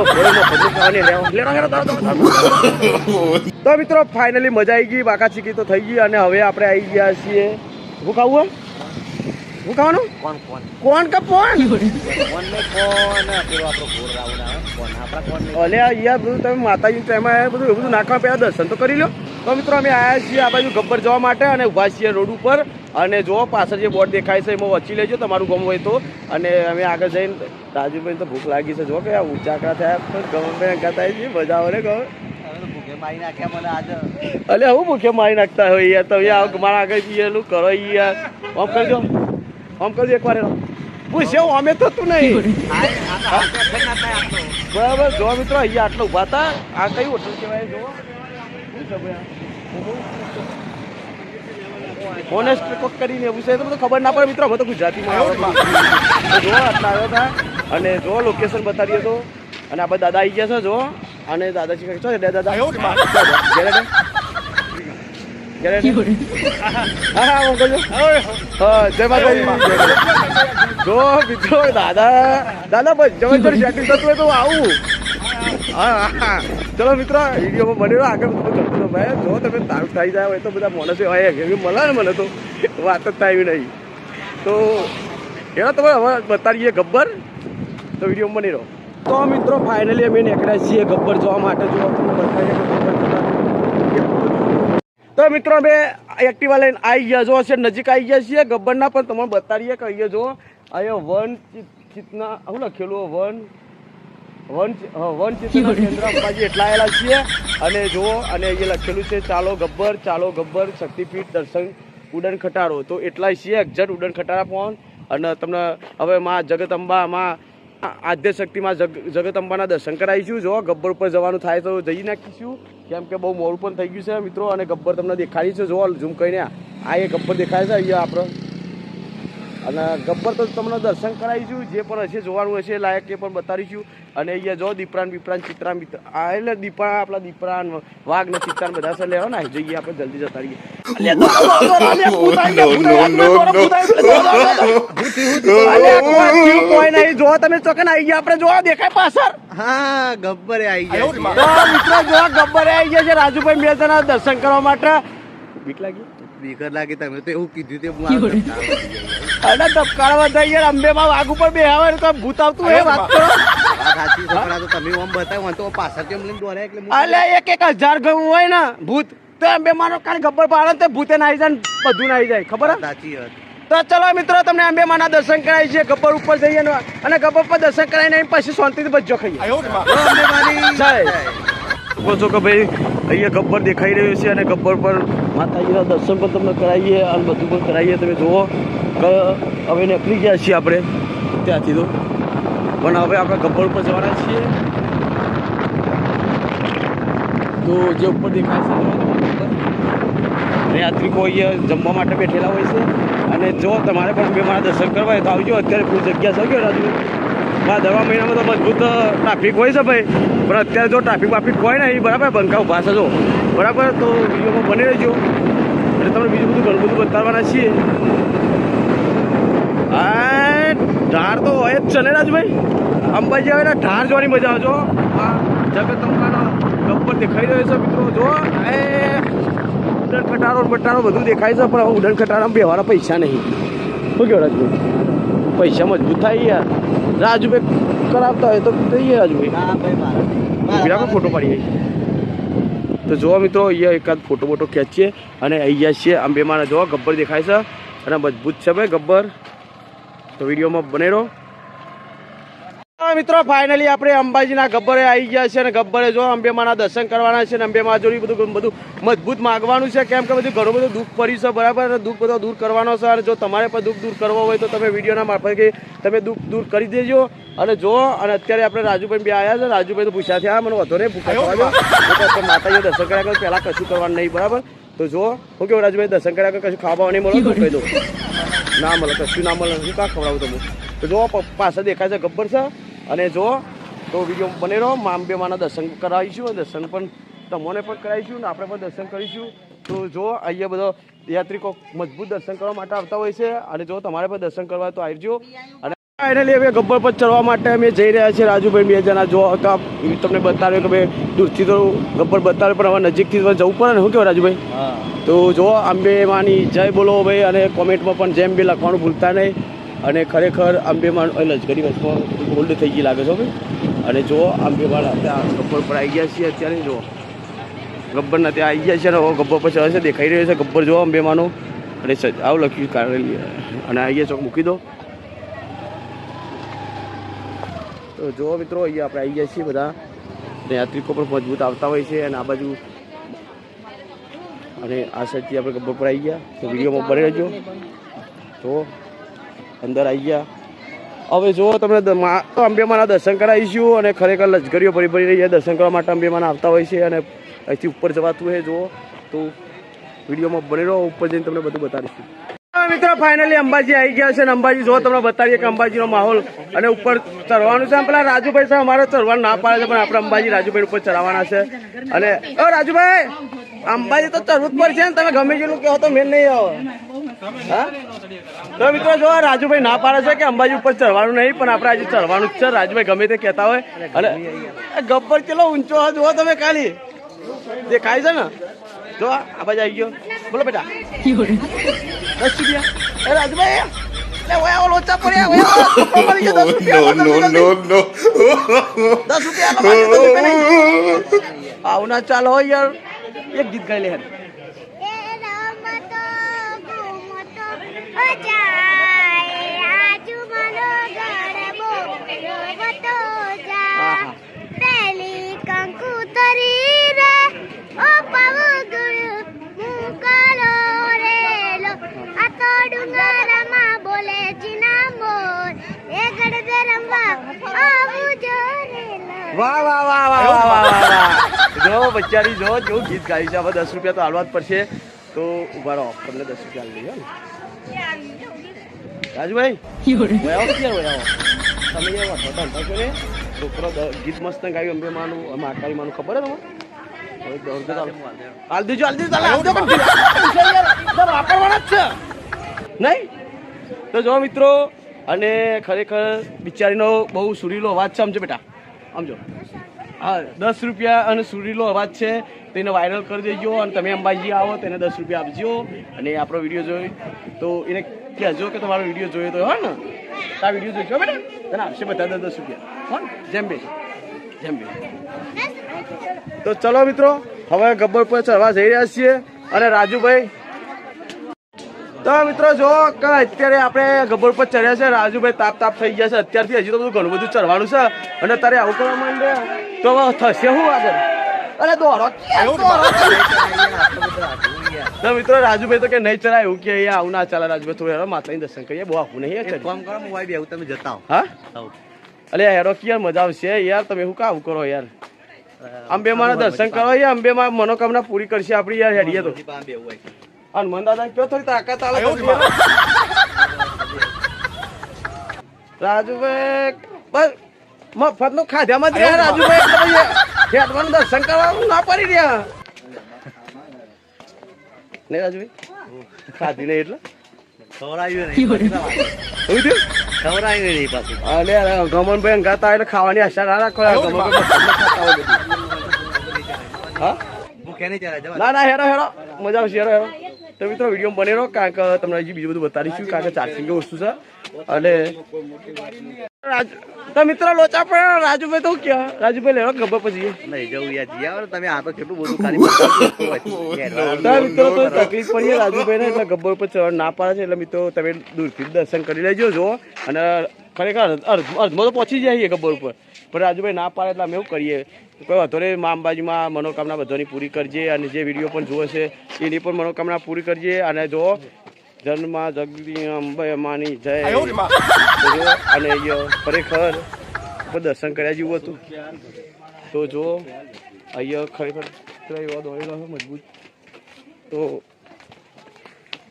તો મિત્રો ફાઇનલી મજા આવી ગઈ. બાકા ચીકી તો થઈ ગઈ અને હવે આપણે આવી ગયા છીએ. શું ખાવું શું ખાવાનું કોણ કે કોણ અલે યાર બધું તમે માતાજી એમાં બધું એવું બધું નાખવા પહેલાં દર્શન તો કરી લો. તો મિત્રો અમે આવ્યા છીએ આ બાજુ ગબ્બર જવા માટે અને ઊભા છીએ રોડ ઉપર અને જો પાછળ જે બોર્ડ દેખાય છે એમાં વચી લેજો તમારું ગમ હોય તો. અને અમે આગળ જઈને રાજુભાઈ તો ભૂખ લાગી છે. જો કે આ ઊંચાકડા થયા ગમે અંકા થાય છે મજા આવે ને અલે હું ભૂખે મારી નાખતા હોય યાર. તમે મારા આગળ એનું કરો યાર. આમ કરજો એકવાર પૂછ્યો અમે થતું નહીં બરાબર. જો મિત્રો અહીંયા આટલા ઉભા હતા. આ કઈ હોટલ કહેવાય? જો ઓનેસ્ટ કોક કરીને એવું છે તો બધું ખબર ના પડે મિત્રો. હવે તો ગુજરાતીમાં જો આટલા આવ્યા હતા અને જો લોકેશન બતાવીએ તો અને આપણે દાદા આવી ગયા છે. જો અને દાદાજી કહે છે દાદા હા જય માતાજી. જો મિત્રો દાદા બસ જવા સેટિંગ થતું હોય તો આવું. હા ચલો મિત્રો વિડીયોમાં બન્યો આગળ બધું કરતો હતો ભાઈ. જો તમે તારું થઈ જાય હોય તો બધા માણસો હોય કે મળે ને મને તો વાત જ થાય નહીં. તો એનો તમે હવે બતાડીએ ગબ્બર. તો વિડીયો બની રહ્યો. તો મિત્રો ફાઇનલી અમે નીકળ્યા છીએ ગબ્બર જોવા માટે. જો તમને બતાવીએ તો મિત્રો અમે એક્ટિવા લઈને આવી ગયા. જો છે નજીક આવી ગયા છીએ ગબ્બરના. પણ તમને બતાડીએ કે અહીંયા જો અહીંયા વન ચિત્તના શું લખેલું વન ચિત્તના કેન્દ્ર અંબાજી એટલા આવેલા છીએ. અને જુઓ અને અહીંયા લખેલું છે ચાલો ગબ્બર શક્તિપીઠ દર્શન ઉડન ખટારો. તો એટલા છીએ એક્ઝેક્ટ ઉડન ખટારા પહોંચ. અને તમને હવે માં જગતંબા માં આદ્ય શક્તિમાં જગતંબાના દર્શન કરાવીશું. જો ગબ્બર ઉપર જવાનું થાય તો જઈ નાખીશું કેમ કે બહુ મોડું પણ થઈ ગયું છે મિત્રો. અને ગબ્બર તમને દેખાડી છે. જો ઝૂમ કરીને આ એ ગબ્બર દેખાય છે અહીંયા આપણે. અને ગબ્બર તો તમને દર્શન કરાવીશું. જે પણ હશે જોવાનું હશે લાયક એ પણ બતાવીશું. અને અહીંયા જો દીપરાન ચિત્રાન આ એટલે આપણા દીપરાન વાઘ ને ચિત્રાન બધા છે. લેવા ને જઈએ આપણે જલ્દી જતા રહીએ. કોઈ નહીં જો તમે ચોકન આવી ગયા આપણે જોવા દેખાય પાછળ. હા ગબ્બરે આવી ગયા તો મિત્રો જો ગબ્બરે આવી ગયા છે રાજુભાઈ 2 જણા દર્શન કરવા માટે. બીક લાગી બીકર લાગે તમે તો એવું કીધું તે અને ધબકારવા થઈ ગયા. અંબેમાં વાઘ ઉપર બેહાવે તો ભૂત આવતું એ વાત કરો. સાચી છોકરા તો તમે આમ બતાવો તો પાછળ કેમ લઈને દોડ્યા એટલે અલે 1000 ગયું હોય ને ભૂત તો અંબેમાનો કાન ગબ્બર પાડે તો ભૂતે નાઈ જાય ને બધું નાઈ જાય. ખબર હે? સાચી વાત. તો ચલો મિત્રો તમને અંબેમાના દર્શન કરાવી છે. ગબ્બર ઉપર જઈએ ને અને ગબ્બર પર દર્શન કરાવીને પછી શાંતિથી બચજો ખાઈએ. કહો છો કે ભાઈ અહીંયા ગબ્બર દેખાઈ રહ્યો છે અને ગબ્બર પર માતાજીના દર્શન પણ તમને કરાવીએ અને બધું પણ કરાવીએ. તમે જુઓ કે હવે નીકળી ગયા છીએ આપણે ત્યાંથી તો. પણ હવે આપણે ગબ્બર ઉપર જવાના છીએ. તો જે ઉપર દેખાય છે યાત્રિકો અહીંયા જમવા માટે બેઠેલા હોય છે. અને જો તમારે પણ અંબેમાના દર્શન કરવા હોય તો આવજો. અત્યારે ફૂલ જગ્યા છે કે રાજુ દરવા મહિનામાં તો મજબૂત ટ્રાફિક હોય છે ભાઈ. પણ અત્યારે જો ટ્રાફિક હોય ને એ બરાબર બંકા ઉભા છે જો બરાબર. તો વિડીયોમાં બની રહેજો એટલે તમને બીજું બધું ઘણું બધું બતાવવાના છીએ. હા ઢાર તો હોય જ છે ને રાજભાઈ. અંબાજી આવે ને ઢાર જોવાની મજા આવજો. આ જગતંબાનો ગબ્બર દેખાઈ રહ્યો છે મિત્રો. જો એ ઉડન ખટારો બટારો બધું દેખાય છે. પણ ઉડન ખટારામાં બેવાના પૈસા નહીં. શું કહેવાય રાજભાઈ? પૈસા મજબૂત થાય યાર. રાજુભાઈ કરાવતા હોય તો કહીએ રાજુભાઈ ફોટો પાડીએ. તો જોવા મિત્રો અહીંયા એકાદ ફોટો ખેંચીએ. અને અહીંયા છીએ અંબેમાના જોવા ગબ્બર દેખાય છે અને મજબૂત છે ભાઈ ગબ્બર. તો વિડીયોમાં બને રહો. મિત્રો ફાઇનલી આપણે અંબાજીના ગબ્બરે આવી ગયા છે. અને ગબ્બરે જો અંબેમાના દર્શન કરવાના છે. અને અંબેમા જોડી બધું મજબૂત માગવાનું છે. કેમ કે બધું ઘણું બધું દુઃખ પડ્યું છે બરાબર. અને દુઃખ બધો દૂર કરવાનો છે. અને જો તમારે પણ દુઃખ દૂર કરવો હોય તો તમે વિડીયોના મારફતે તમે દુઃખ દૂર કરી દેજો. અને જો અને અત્યારે આપણે રાજુભાઈ બે આવ્યા છે. રાજુભાઈ તો પૂછ્યા થયા મને વધુ નહીં ભૂખા થવા માતાજીને દર્શન કર્યા કર પહેલાં કશું કરવાનું નહીં બરાબર. તો જો હું કેવું રાજુભાઈ દર્શન કર્યા કર કશું ખાવા નહીં મળે તો કહી દો ના મળે કશું ના મળે. હું કાં ખવડાવું તમે. તો જો પાછળ દેખાય છે ગબ્બર છે. અને જો તો વિડીયો બને રહો. અંબેમાના દર્શન કરાવીશું. દર્શન પણ તમને પણ કરાવીશું ને આપણે પણ દર્શન કરીશું. તો જો અહીંયા બધો યાત્રિકો મજબૂત દર્શન કરવા માટે આવતા હોય છે. અને જો તમારે પણ દર્શન કરવા તો આવજો. અને ફાઇનલી હવે ગબ્બર પર ચડવા માટે અમે જઈ રહ્યા છીએ રાજુભાઈ 2 જણા. જો તમને બતાવ્યું કે ભાઈ દૂરથી તો ગબ્બર બતાવ્યું પણ હવે નજીકથી જવું પડે ને. શું કહેવાય રાજુભાઈ? તો જો અંબેમાની જય બોલો ભાઈ. અને કોમેન્ટમાં પણ જેમ બી લખવાનું ભૂલતા નહીં. અને ખરેખર અંબેમાન લશ્કરી બસમાં હોલ્ડ થઈ ગઈ લાગે છે ભાઈ. અને જો અંબેમાન ત્યાં ગબ્બર પર આવી ગયા છીએ અત્યારે. જો ગબ્બરના ત્યાં આવી ગયા છે અને ગબ્બર પર ચડે છે દેખાઈ રહ્યો છે ગબ્બર જો અંબેમાનો. અને આવું લખ્યું કારેલી અને અહીંયા ચોક મૂકી દો. તો જો મિત્રો અહીંયા આપણે આવી ગયા છીએ બધા. યાત્રિકો પણ મજબૂત આવતા હોય છે. અને આ બાજુ અને આ સાઈડથી આપણે ગબ્બર પર આવી ગયા. તો વિડીયોમાં બને રહેજો. તો અંદર આવી ગયા. હવે જો તમને અંબેમાના દર્શન કરાવીશું. અને ખરેખર લશ્કરીઓ ભરી રહી દર્શન કરવા માટે અંબેમાના આવતા હોય છે. અને અહીંથી ઉપર જવાતું હોય જુઓ. તો વિડીયોમાં બની રહો. ઉપર જઈને તમને બધું બતાવીશું. મિત્રો ફાઇનલી અંબાજી આવી ગયા છે. અને અંબાજી જો તમને બતાવીએ કે અંબાજીનો માહોલ. અને ઉપર ચડવાનું છે. પેલા રાજુભાઈ સાહેબ અમારે ચડવાનું ના પાડે છે પણ આપણે અંબાજી રાજુભાઈ ઉપર ચડાવવાના છે. અને રાજુભાઈ અંબાજી તો ચડવું જ પડશે ને, તમે ગમે જેટલું કહો તો મેં નહીં આવો. હા તો મિત્રો જો રાજુભાઈ ના પાડે છે કે અંબાજી ઉપર ચડવાનું નહીં, પણ આપણે આજે ચડવાનું જ છે. રાજુભાઈ ગમે તે કહેતા હોય. અને ગબ્બર કેટલો ઊંચો હોય જુઓ તમે, ખાલી દેખાય છે ને. જો આ બાજુ આવી ગયો. બોલો બેટા 10 રૂપિયા. રાજુભાઈ લોચા પડ્યા. 10 રૂપિયા આવું ના ચાલો યાર. એક ગીત ગાઈ લે. વાહ વાહ વાહ વાહ વાહ વાહ. જો બચારી જો ગીત ગાઈ છે. હવે 10 રૂપિયા તો હાલવા જ પડશે. તો ઉભા રહો, તમને 10 રૂપિયા લઈ લો. રાજુભાઈ તમે છોકરો ગીત મસ્ત ગાયું અંબે માનું, આકારી માનું, ખબર હે તમે? હાલ દેજો વાપરવાના જ છે નહીં. તો જો મિત્રો, અને ખરેખર બિચારીનો બહુ સુરીલો અવાજ છે. સમજો બેટા, સમજો. હા 10 રૂપિયા અને સુરીલો અવાજ છે, તેને વાયરલ કરી દેજો. અને તમે અંબાજી આવો તેને 10 રૂપિયા આપજો. અને આપણો વિડીયો જોઈ તો એને કહેજો કે તમારો વિડીયો જોયો તો હોય ને, આ વિડીયો જોઈજો બેટા, તને આપશે બધા 10 રૂપિયા. હો જેમ બે. તો ચલો મિત્રો, હવે ગબ્બર પર ચડવા જઈ રહ્યા છીએ. અને રાજુભાઈ તો મિત્રો જો કે અત્યારે આપણે ગબ્બર પર ચડ્યા છે. રાજુભાઈ તાપ થઈ ગયા છે અત્યારથી. હજી તો બધું ઘણું બધું ચડવાનું છે. અને તારે આવું કરવા માંડે તો થશે શું આગળ? અરે દોડો. તો મિત્રો રાજુભાઈ તો કે નહીં ચડાય એવું કે આવું ના ચાલે. રાજુભાઈ થોડું માતાની દર્શન કરીએ, બહુ આખું નહીં. તમે જતા હા અલે હેરો કે યાર મજા આવશે યાર. તમે શું કાવું કરો યાર? અંબે માના દર્શન કરો યાર. અંબે માં મનોકામના પૂરી કરશે આપણી યાર. હેડીએ તો હનુમાન દાદા કયો થોડી તાકાત આવે. રાજુભાઈ બસ મફત નું ખાધ્યામાં જ રહ્યા. રાજુભાઈ હેડવાનું દર્શન કરવાનું ના પડી રહ્યા નહીં. રાજુભાઈ ખાધી નહીં એટલે ગમનભાઈ અંગાતા એટલે ખાવાની આશા ના રાખો. ના હેરો મજા આવશે. હેરો તો મિત્રો વિડીયો બને રહો, કારણ કે તમને હજી બીજું બધું બતાવીશું. કારણ કે ચાર્જિંગ વસ્તુ છે. અને તો મિત્રો લોચા પણ રાજુભાઈ તો ક્યાં રાજુભાઈ લેવા ગબ્બર પછી નહીં જવું યાર. તમે આ તો કેટલું બધું મિત્રો તો તકલીફ પડી રાજુભાઈ ને, એટલે ગબ્બર ઉપર ચડવા ના પાડે છે. એટલે મિત્રો તમે દૂરથી દર્શન કરી લેજો. જો અને ખરેખર અર્ધમાં તો પહોંચી જાય ગબ્બર ઉપર, પણ રાજુભાઈ ના પાડે એટલે અમે એવું કરીએ કોઈ વાંધો નહીં. મા અંબાજીમાં મનોકામના બધાની પૂરી કરજે. અને જે વિડીયો પણ જુએ છે એની પણ મનોકામના પૂરી કરજે. અને જો જન્મા જગદી અંબે માની જય. અને ખરેખર દર્શન કર્યા જેવું હતું. તો જો અહીંયા ખરેખર એવા દોડેલો મજબૂત. તો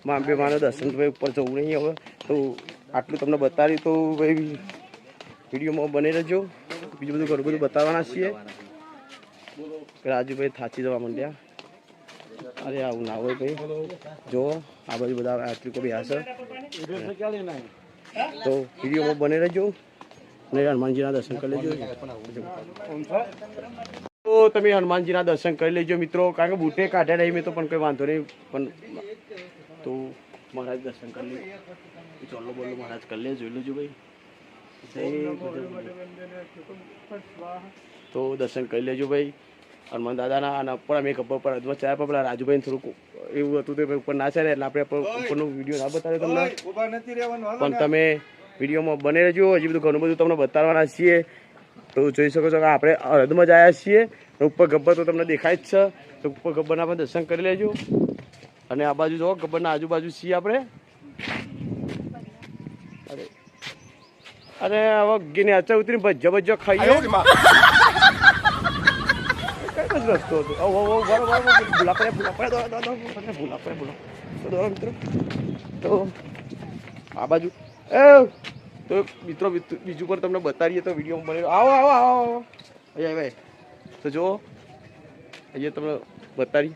મા અંબે માના દર્શન ભાઈ ઉપર જવું નહીં હવે. તો આટલું તમને બતાવી. તો ભાઈ વિડીયોમાં બની રહેજો. બીજું બધું ઘણું બધું બતાવવાના છીએ. રાજુભાઈ થાચી જવા માંડ્યા. અરે આવું ના હોય ભાઈ. જો આ બાજુ બધા યાત્રિકો બી હશે. તો વિડીયોમાં બની રહેજો અને હનુમાનજીના દર્શન કરી લેજો. તો તમે હનુમાનજીના દર્શન કરી લેજો મિત્રો, કારણ કે બૂટે કાઢ્યા નહીં મેં તો, પણ કંઈ વાંધો નહીં. પણ તો મહારાજ દર્શન કરી લેજો. ચોલ્લો બોલ્લો મહારાજ કરી લે, જોઈ લેજો ભાઈ. તો દર્શન કરી લેજો ભાઈ હનુમાન દાદાના. અને ઉપર અમે ગબ્બર પર અધમાં ચાયા પર પેલા રાજુભાઈ થોડુંક એવું હતું તે ઉપર ના ચાલે એટલે આપણે ઉપરનો વિડીયો ના બતાવ્યો તમને. પણ તમે વિડીયોમાં બને રહેજો. હજી બધું ઘણું બધું તમને બતાવવાના છીએ. તો જોઈ શકો છો કે આપણે અડધમાં જ આવ્યા છીએ. ઉપર ગબ્બર તો તમને દેખાય જ છે. તો ઉપર ગબ્બરના પણ દર્શન કરી લેજો. અને આ બાજુ જો ગબ્બરના આજુબાજુ છીએ આપણે. અરે હવે ગીને અચા ઉતરી ભજ્જો ખાઈએ. રસ્તો હતો મિત્રો. તો આ બાજુ તો મિત્રો બીજું પણ તમને બતાવીએ તો વિડીયો બને. આવો અહીંયા ભાઈ. તો જો અહીંયા તમને બતાવી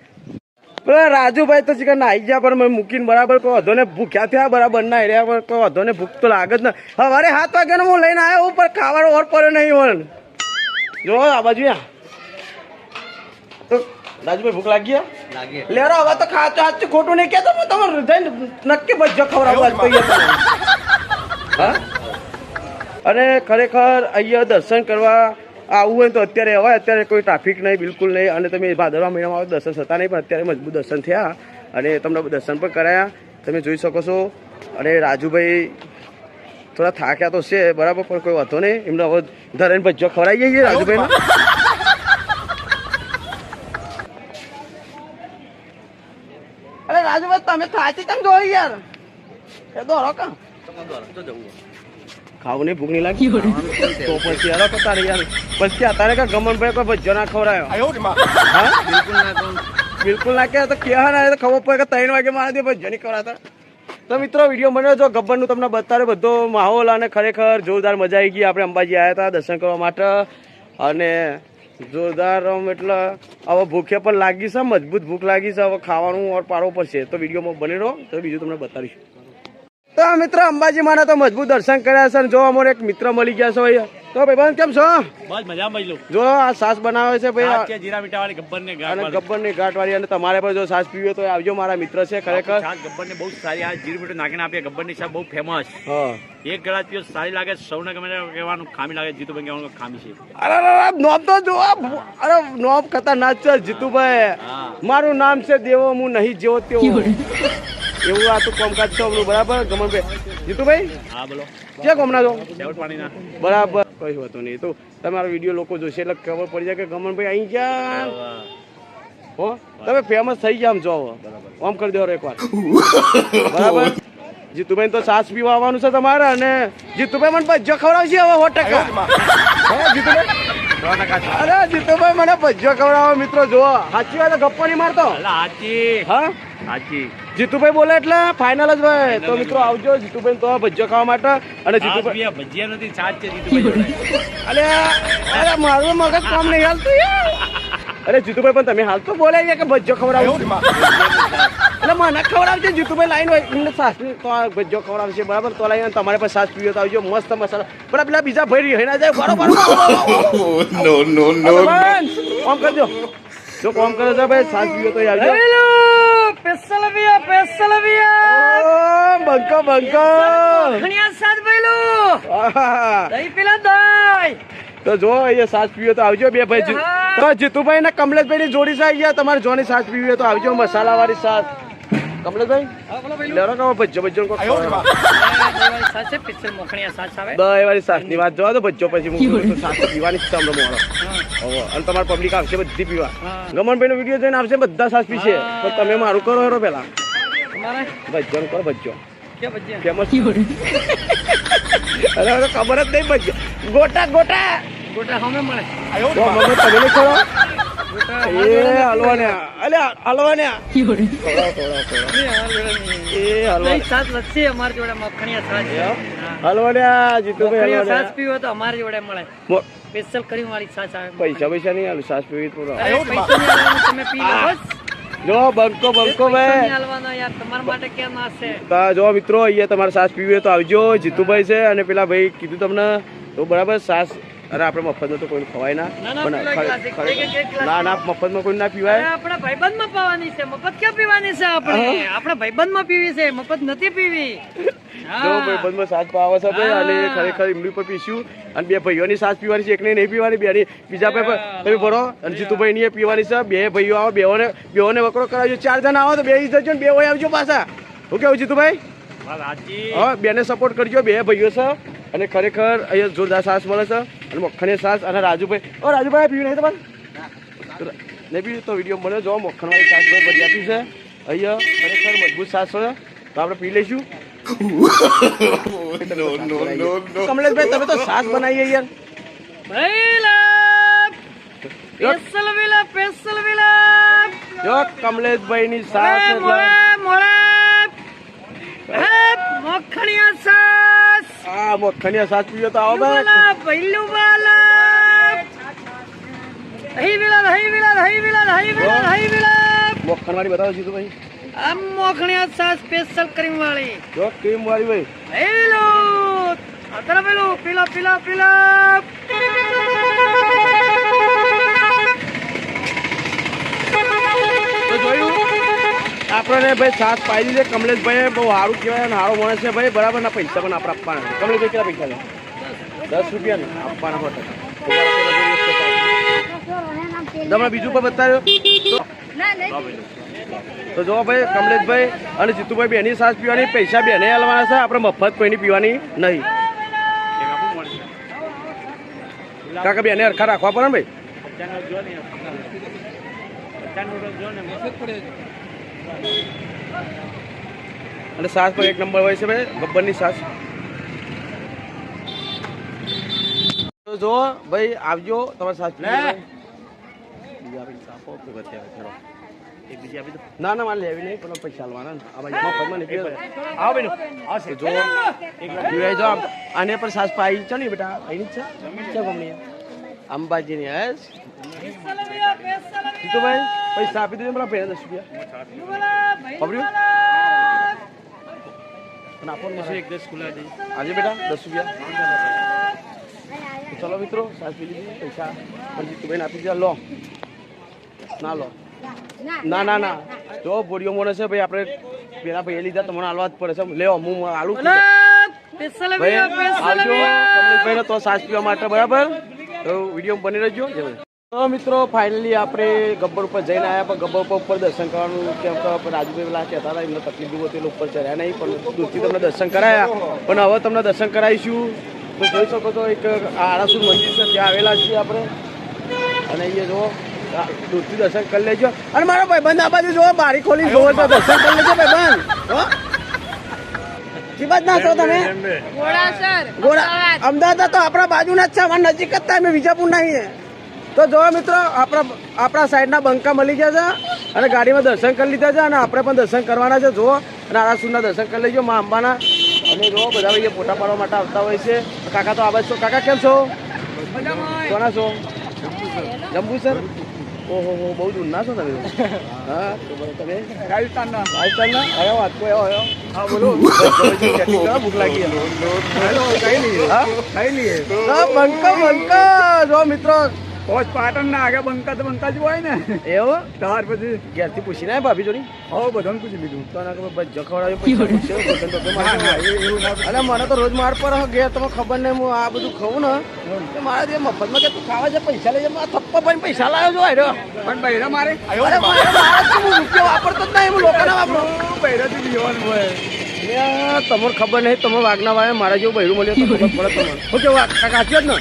ઓલા રાજુભાઈ તો ચિકન નાઈ ગયા પણ મેં મૂકીને બરાબર કોઈ વધો ને ભૂખ્યા થયા બરાબર ના રહ્યા પણ કોઈ વધો ને ભૂખ તો લાગે જ ને સવારે 7 વાગ્યાનો હું લઈને આવ્યો ઉપર ખાવાનો ઓર પડ્યો નહીં હોય જો આ બાજુ તો રાજુભાઈ ભૂખ લાગી લાગે લેરો હવે તો ખાચું સાચું ખોટું નહીં કહેતો પણ તમારે જઈને નક્કી ભજ્જો ખવડાવવા જ કહીએ હા અને ખરેખર અહીંયા દર્શન કરવા આવું હોય તો અત્યારે હવે અત્યારે કોઈ ટ્રાફિક નહીં બિલકુલ નહીં અને તમે ભાદરવા મહિનામાં આવો દર્શન થતા નહીં પણ અત્યારે મજબૂત દર્શન થયા અને તમને દર્શન પણ કરાયા તમે જોઈ શકો છો અને રાજુભાઈ થોડા થાક્યા તો છે બરાબર પણ કોઈ વાંધો નહીં એમને હવે ધરેને ભજ્જો ખવડાવી જઈએ રાજુભાઈને અરે રાજુભાઈ તમે થાચી કેમ જો યાર એ દોરો કામ ખાવું નહીં ભૂખ નહીં લાગી તો પછી યાર તારે યાર પછી અત્યારે કે ગમનભાઈ કોઈ ભજ્જો ના ખવડાયો હા બિલકુલ ના કે તો ક્યાં ના તો ખબર પડે કે 3 વાગે મારા દે ભજ્જો નહીં ખવડાતા તો મિત્રો વિડીયો બન્યો જો ગબ્બરનું તમને બતાવે બધો માહોલ અને ખરેખર જોરદાર મજા આવી ગઈ આપણે અંબાજી આવ્યા હતા દર્શન કરવા માટે અને જોરદાર એટલે હવે ભૂખે પણ લાગી છે મજબૂત ભૂખ લાગી છે હવે ખાવાનું ઓર પાડવો પડશે તો વિડીયોમાં બની રહો તો બીજું તમને બતાવીશું તો મિત્રો અંબાજી માના તો મજબૂત દર્શન કર્યા છે જો અમારે એક મિત્ર મળી ગયા છે ભાઈ તો ભાઈ કેમ છો બસ મજામાં જો આ સાસ બનાવે છે ભાઈ જીરા મીઠા વાળી ગબ્બર ને અને ગબ્બરની ઘાટ વાળી અને તમારે પણ જો સાસ પીવી હોય તો આવજો મારા મિત્ર છે ખરેખર ગબ્બર ને બહુ સારી આ જીરું મીઠું નાખીને આપીએ ગબ્બર ની ચા બહુ ફેમસ હા એક ગ્લાસ પીઓ સારી લાગે સૌને ગમે કહેવાનું ખામી લાગે જીતુભાઈ કહેવાનું ખામી છે અરે નોમ તો જો અરે નોમ ખતરનાક છે જીતુભાઈ મારું નામ છે દેવો હું નહીં જેવો તેવો એવું આ તો કામકાજ છે આપણું બરાબર ગમનભાઈ જીતુભાઈ હા બોલો ક્યાં ગમના છો સેવટ પાણીના બરાબર કઈ હોતું નહીં તો તમારો વિડીયો લોકો જોશે એટલે ખબર પડી જાય કે ગમનભાઈ અહીં ગયા હો તમે ફેમસ થઈ ગયા આમ જો આમ કરી દેવાનો એકવાર બરાબર જીતુભાઈ તો સાસ પીવા આવવાનું છે તમારે અને જીતુભાઈ મને ભજ્જો ખવડાવશે હવે 100% જીતુભાઈ અરે જીતુભાઈ મને ભજ્જો ખવડાવો મિત્રો જો સાચી વાત ગપ્પા નહીં મારતો હાચી હા હાચી જીતુભાઈ બોલે એટલે ફાઇનલ જ ભાઈ તો મિત્રો આવજો જીતુભાઈ તો ભજ્જો ખાવા માટે અને જીતુભાઈ ભજીયા નથી છાશ છે જીતુભાઈ અરે મારું મગજ કામ નહીં હાલતું યાર અરે જીતુભાઈ પણ તમે હાલ તો બોલે કે ભજ્જો ખવડાવો એટલે મને ખવડાવશે જીતુભાઈ લાઈન હોય એમને સાસ તો ભજ્જો ખવડાવશે બરાબર તો લાઈન તમારે પણ સાસ પીવો તો આવજો મસ્ત મસાલા પણ પેલા બીજા ભાઈ રહી ના જાય બરોબર નો કામ કરજો જો કામ કરે છે ભાઈ સાસ પીવો તો આવજો બંકો બંકો તો જો અહીંયા સાસ પીવો તો આવજો બે ભાઈ તો જીતુભાઈ ને કમલેશભાઈ ની જોડી છે અહીંયા તમારે જોની સાસ પીવી હોય તો આવજો મસાલા વાળી સાસ કમલેશભાઈ લેરો કે ભજ્જો ભજ્જો દહીં વાળી સાસ ની વાત જોવા તો ભજ્જો પછી સાસ પીવાની જ તમને મોડો અને તમારે પબ્લિક આવશે બધી પીવા ગમનભાઈ નો વિડીયો જોઈને આવશે બધા સાસ પીશે પણ તમે મારું કરો હેરો પેલા ભજ્જો કરો ભજ્જો ફેમસ અરે ખબર જ નહીં ભજ્જો ગોટા ગોટા ગોટા હમે મળે તમે નહીં ખરો એ હલવાન્યા અલે હલવાન્યા એ હલવાન્યા સાત લસ્સી અમારી જોડે મખણિયા સાસ હલવાન્યા જીતુભાઈ સાસ પીવો તો અમારી જોડે મળે સ્પેશિયલ કરી વાળી સાસ આવે પૈસા નહીં આલું સાસ પીવી પૂરો પૈસા નહીં આલવાનું, તમે પી લો બસ જો બંકો બંકો પૈસા નહીં ભાઈ આલવાના યાર તમારા માટે કેમ હશે જો મિત્રો અહીંયા તમારે સાસ પીવી હોય તો આવજો જીતુભાઈ છે અને પેલા ભાઈ કીધું તમને તો બરાબર સાસ અરે આપણે મફતમાં તો કોઈ ખવાય ના ના ના મફતમાં કોઈ ના પીવાય આપણા ભાઈબંધમાં પાવાની છે મફત ક્યાં પીવાની છે આપણે આપણા ભાઈબંધમાં પીવી છે મફત નથી પીવી જો ભાઈબંધમાં સાસ પાવે છે ભાઈ અને ખરેખર એમની પર પીશું અને બે ભાઈઓની સાસ પીવાની છે એકને નહીં પીવાની બે બીજા ભાઈ તમે ભરો અને જીતુભાઈ ની પીવાની છે બે ભાઈઓ આવો બેઓને વકરો કરાવજો 4 જણા આવો તો બે જજો ને બે હોય આવજો પાછા શું કેવું જીતુભાઈ હા બેને સપોર્ટ કરજો બે ભાઈઓ છે અને ખરેખર અહીંયા જોરદાર સાસ મળે છે અને મખણી સાસ અને રાજુભાઈ પીવું નહીં તમારે નહીં પીવું તો વિડીયો મળે જો મખણવાળી સાસ બધી આપી છે અહીંયા ખરેખર મજબૂત સાસ છે તો આપણે પી લઈશું કમલેશભાઈ તમે તો સાસ બનાવીએ યાર જો કમલેશભાઈ ની સાસ મખણિયા સાસ હા મખણીયા સાસ પીવો તો આવો ભાઈ પહેલું બાલા મોખણવાળી બતાવો જીતુભાઈ. આ મોખણિયા છાશ સ્પેશિયલ ક્રીમ વાળી. જો ક્રીમ વાળી ભાઈ. હેલો આ તરફ પેલું પીલા પીલા પીલા. તો જોયું આપણને ભાઈ છાશ પાઈ દીધી કમલેશભાઈ બહુ સારું કહેવાય અને સારો માણસ છે ભાઈ બરાબર ના પૈસા પણ આપણે આપવાના. કમલેશભાઈ કેટલા પૈસા લે? 10 રૂપિયા ને આપવાના હોત. તમે બીજું પણ બતાવ્યો તો જો ભાઈ કમલેશભાઈ અને જીતુભાઈ બેની છાશ પીવાની પૈસા બેને હાલવાના છે આપણે મફત કોઈની પીવાની નહીં. કાકા બેને હરખા રાખવા પડે ને ભાઈ. અને છાશ પણ એક નંબર હોય છે ભાઈ ગબ્બરની છાશ. તો જો ભાઈ આવજો તમારે છાશ ના ના મારે લેવી નહીં પણ પૈસા હાલવાના ને આ ભાઈ મફતમાં નહીં આવો બેનો આવશે જો જો આને પણ છાશ પાઈ છે ને બેટા અહીંની જ છે ગમની અંબાજીની હસ જીતુભાઈ પૈસા આપી દીધું પેલા પહેલા 10 રૂપિયા પકડ્યું અને આપો એક 10 ખુલ્લા દે આજે બેટા 10 રૂપિયા. ચલો મિત્રો છાશ પી લીધી પૈસા પણ જીતુભાઈને આપી દીધા લો ના લો ના ના ના જો બોડીઓ મોને છે ભાઈ આપણે પેલા ભાઈ લીધા તમને હાલવા જ પડે છે લેવો હું આલુ સ્પેશિયલ ભાઈ આવજો કમલેશભાઈને તો છાશ પીવા માટે બરાબર તો વિડીયો બની રહેજો. તો મિત્રો ફાઇનલી આપણે ગબ્બર ઉપર જઈને આવ્યા પણ ગબ્બર ઉપર દર્શન કરવાનું કેમ કે રાજુભાઈ પેલા કહેતા હતા એમને તકલીફ બહુ હતી ઉપર ચડ્યા નહીં પણ દૂરથી તમને દર્શન કરાયા પણ હવે તમને દર્શન કરાવીશું. તો જોઈ શકો તો એક આરાસુર મંદિર છે ત્યાં આવેલા છીએ આપણે અને અહીંયા જો દૂરથી દર્શન કરી લેજો. અને મારો ભાઈબંધ આ બાજુ જોવો બારી ખોલી જોવો તો દર્શન કરી લેજો ભાઈબંધ. બાદ ના છો તમે અમદાવાદ તો આપણા બાજુના જ છે અમારા નજીક જ થાય મેં વિજાપુર નહીં. તો જો મિત્રો આપણા સાઈડના બંકા મળી ગયા છે અને ગાડીમાં દર્શન કરી લીધા છે અને આપણે પણ દર્શન કરવાના છે. જુઓ અને આરાસુરના દર્શન કરી લેજો મા અંબાના. અને જો બધા ભાઈ ફોટા પાડવા માટે આવતા હોય છે. કાકા તો આવે છો કાકા કેમ છો કોના છો જંબુસર ઓહો હો બહુ દૂર ના છો તમે હા તમે રાજસ્થાનના આવ્યો વાત કોઈ આવ્યો હા બોલો ભૂખ લાગી બંકા જો મિત્રો પાટણ ના આગળ બંકા તો બંકા જ હોય ને એવું તાર પછી ઘેરથી પૂછીને આવ્યા ભાભી જોડી હો બધાને પૂછી લીધું તો ના ખબર જખવડાવ્યો પૈસા અરે મને તો રોજ માર પર ઘેર તમે ખબર નહીં હું આ બધું ખાઉં ને તો મારા જે મફતમાં કે તું ખાવા છે પૈસા લઈ જાય થપ્પા પણ પૈસા લાવ્યો છો આવ્યો પણ બૈરા મારે અરે હું રૂપિયા વાપરતો જ નહીં હું લોકોને વાપરો બૈરાથી જીવવાનું હોય તમને ખબર નહીં તમે વાગના વાય મારા જેવું બૈરું મળ્યો તો ખબર પડે તમને શું કેવું કાકા જ ને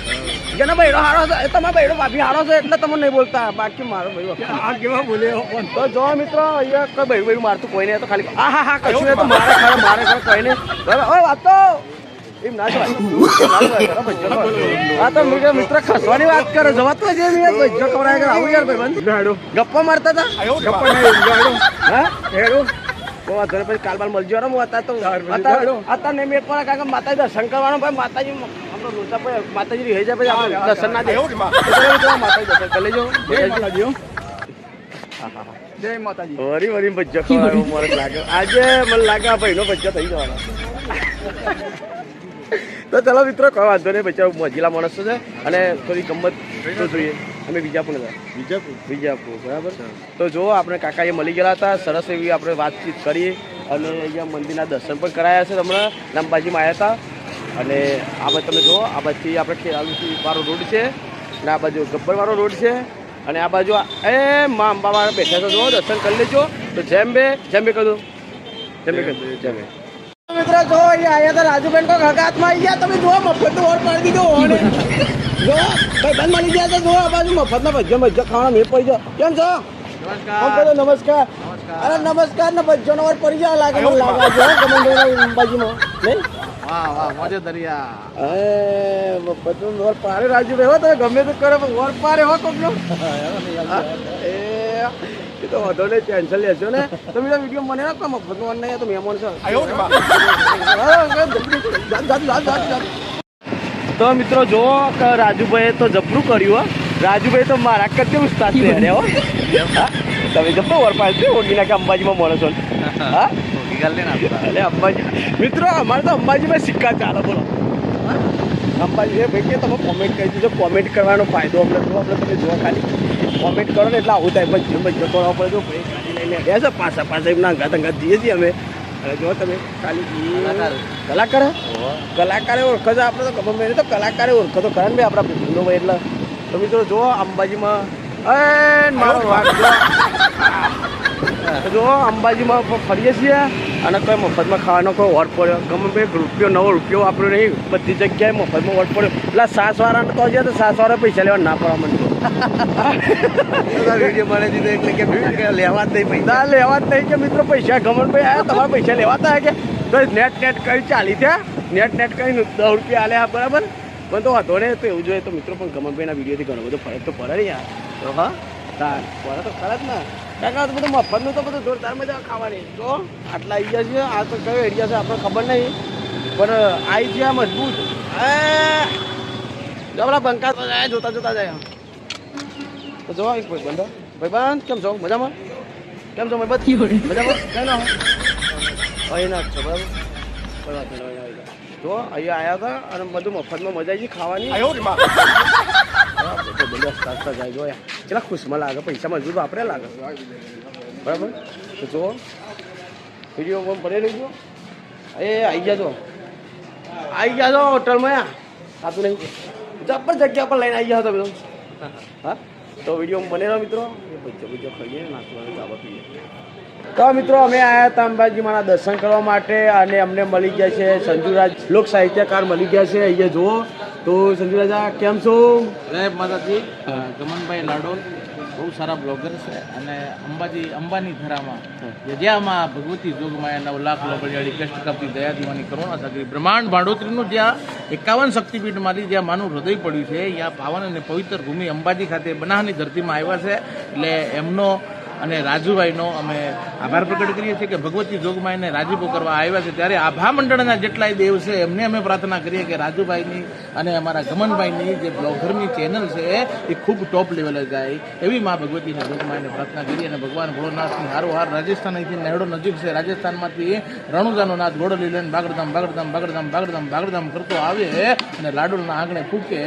જેનો બૈરો હારો છે તમારો બૈરો ભાભી હારો છે એટલે તમે નહીં બોલતા બાકી મારો બૈરો આ કેવા બોલે તો જો મિત્રો અહીંયા કોઈ બૈરું બૈરું મારતું કોઈ નહીં તો ખાલી હા હા હા કશું નહીં તો મારે ખરે કોઈ નહીં બરાબર હવે વાત તો એમ ના જવાય હા તો મિત્ર ખસવાની વાત કરે જવાતું છે ભજ્જો ખવડાય આવું યાર ભાઈ બંધ ગપ્પા મારતા હતા હા હેડો તો વાંધો નહીં પછી કાલ બાલ મળજો હું અત્યારે નહીં મેં પણ કાકા માતાજી દર્શન કરવાનું ભાઈ માતાજી આપણો રોજા ભાઈ માતાજી રહી જાય પછી આપણે દર્શન ના દે માતાજી દર્શન કરી લેજો જય માતાજી વરી વરી ભજ્જો ખવડાવ્યો મને લાગે આજે મને લાગે આ ભાઈનો ભજ્જો થઈ જવાનો તો ચલો મિત્રો કોઈ વાંધો નહીં બચારો મોજીલા માણસો છે અને થોડી ગમત તો જોઈએ અમે વિજાપુર બરાબર તો જો આપણે કાકાએ મળી ગયા હતા સરસ એવી આપણે વાતચીત કરી અને અહીંયા મંદિરના દર્શન પણ કરાયા છે હમણાં અંબાજીમાં આવ્યા હતા અને આ બાજુ તમે જુઓ આ બાજુથી આપણે ખેરાલુથી વાળો રોડ છે અને આ બાજુ ગબ્બરવાળો રોડ છે અને આ બાજુ એ મા અંબાવાળા બેઠા છો જુઓ દર્શન કરી લેજો તો જેમ બે કહી દો જેમ બે મિત્રો જો અહીંયા આવ્યા હતા રાજુબેન કોઈ હગાતમાં આવી ગયા તમે જો મફતનો ઓર પાડી દીધો ઓને જો ભાઈ બંધ મળી ગયા તો જો આ બાજુ મફતના ભજ્જો ખાવાના મેં પડી જાઓ કેમ છો નમસ્કાર અરે નમસ્કાર ને ભજ્જોનો ઓર પડી જાય લાગે મને લાગે છે ગમનભાઈ અંબાજીમાં નહીં વાહ વાહ મોજે દરિયા એ મફતનો ઓર પારે રાજુભાઈ હો તમે ગમે તો કરો ઓર પારે હો કોકનો એ તો વધો નહીં ટેન્શન લેશો ને તમે વિડીયો મને ના મફતનો ઓન નહીં તો મહેમાન છે તો મિત્રો જો રાજુભાઈએ તો જબરું કર્યું હો રાજુભાઈ તો મારા કરતે ઉસ્તાદ છે અરે હો તમે જતો વરપાસ છે ઓગીના કે અંબાજીમાં મળે છો હા એટલે અંબાજી મિત્રો અમારે તો અંબાજીમાં સિક્કા ચાલે બોલો અંબાજી ભાઈ કે તમે કોમેન્ટ કરી દીધો કોમેન્ટ કરવાનો ફાયદો અમને તો આપણે તમે જોવા ખાલી કોમેન્ટ કરો ને એટલે આવું થાય ભાઈ જતો રહેવા પડે જો ભાઈ ગાડી લઈને ગયા છે પાછા એમના અંગાત જઈએ છીએ અમે અને જો તમે ખાલી કલાકારે ઓળખો છો આપણે તો ખબર મેં તો કલાકારે ઓળખો તો ખરા ને ભાઈ આપણા ભૂલો ભાઈ એટલે તો મિત્રો જો અંબાજીમાં મારો વાઘ જો અંબાજીમાં ફરીએ છીએ અને કોઈ મફતમાં ખાવાનો કોઈ વોટ પડ્યો ગમે ભાઈ રૂપિયો નવો રૂપિયો વાપર્યો નહીં બધી જગ્યાએ મફતમાં વોટ પડ્યો એટલે સાસવાળાને તો હજી તો સાસવાળા પૈસા લેવા ના પડવા માંડ્યો વિડીયો મને દીધો એટલે કે લેવા જ નહીં પૈસા લેવા જ નહીં કે મિત્રો પૈસા ગમનભાઈ આવ્યા તમારા પૈસા લેવાતા કે તો નેટ કરી ચાલી થયા નેટ કરીને 10 રૂપિયા આલ્યા બરાબર પણ તો વાંધો નહીં તો એવું જોઈએ તો મિત્રો પણ ગમનભાઈના વિડીયોથી ઘણો બધો ફરક તો પડે ને યાર તો હા પડે તો ખરા જ ને કારણ કે બધું મફતનું તો બધું જોરદાર મજા ખાવાની તો આટલા આવી ગયા છે આ તો કયો એરિયા છે આપણે ખબર નહીં પણ આવી ગયા મજબૂત જબરા બંકા તો જાય જોતા જાય તો જો એક ભાઈબંધ કેમ છો મજામાં કેમ છો ભાઈબંધ મજામાં કેમ ના અહીં ના છો બરાબર જો અહીંયા આવ્યા હતા અને બધું મફતમાં મજા આવી ખાવાની જાય જો કેટલા ખુશમાં લાગે પૈસા મજબૂત વાપરે લાગે બરાબર તો જો વિડીયો પણ ભરી લઈ ગયો આવી ગયા છો હોટલમાં સાતું નહીં જબર જગ્યા પર લઈને આવી ગયા હતો બધું હા તો વિડીયો બને રહ્યો મિત્રો બીજો ખાઈએ નાસ્તો ચાવા પીએ તો મિત્રો અમે આવ્યા હતા અંબાજી માના દર્શન કરવા માટે અને અમને મળી ગયા છે સંજુરાજ લોક સાહિત્યકાર મળી ગયા છે અહીંયા જુઓ તો સંજુરાજા કેમ છો જય માતાજી ગમનભાઈ લાડોલ બહુ સારા બ્લોગર છે અને અંબાની ધરામાં જ્યાંમાં ભગવતી જોગમાં 9 લાખ લોબડિયાળી કષ્ટ કપતી દયા દીવાની કરુણા સાગરી બ્રહ્માંડ ભાંડોત્રીનું જ્યાં 51 શક્તિપીઠમાંથી જ્યાં માનું હૃદય પડ્યું છે ત્યાં પાવન અને પવિત્ર ભૂમિ અંબાજી ખાતે બનાસની ધરતીમાં આવ્યા છે એટલે એમનો અને રાજુભાઈનો અમે આભાર પ્રગટ કરીએ છીએ કે ભગવતી જોગમાઈને રાજીપો કરવા આવ્યા છે ત્યારે આભા મંડળના જેટલાય દેવ છે એમને અમે પ્રાર્થના કરીએ કે રાજુભાઈની અને અમારા ગમનભાઈની જે બ્લોગરની ચેનલ છે એ ખૂબ ટોપ લેવલે જાય એવી મા ભગવતીને જોગમાઈને પ્રાર્થના કરીએ અને ભગવાન ભોળોનાથની હારોહાર રાજસ્થાન અહીંથી નેહડો નજીક છે રાજસ્થાનમાંથી રણુજાનો નાથ ઘોડો લઈને બાગડધામ કરતો આવે અને લાડોલના આંગણે ફૂકે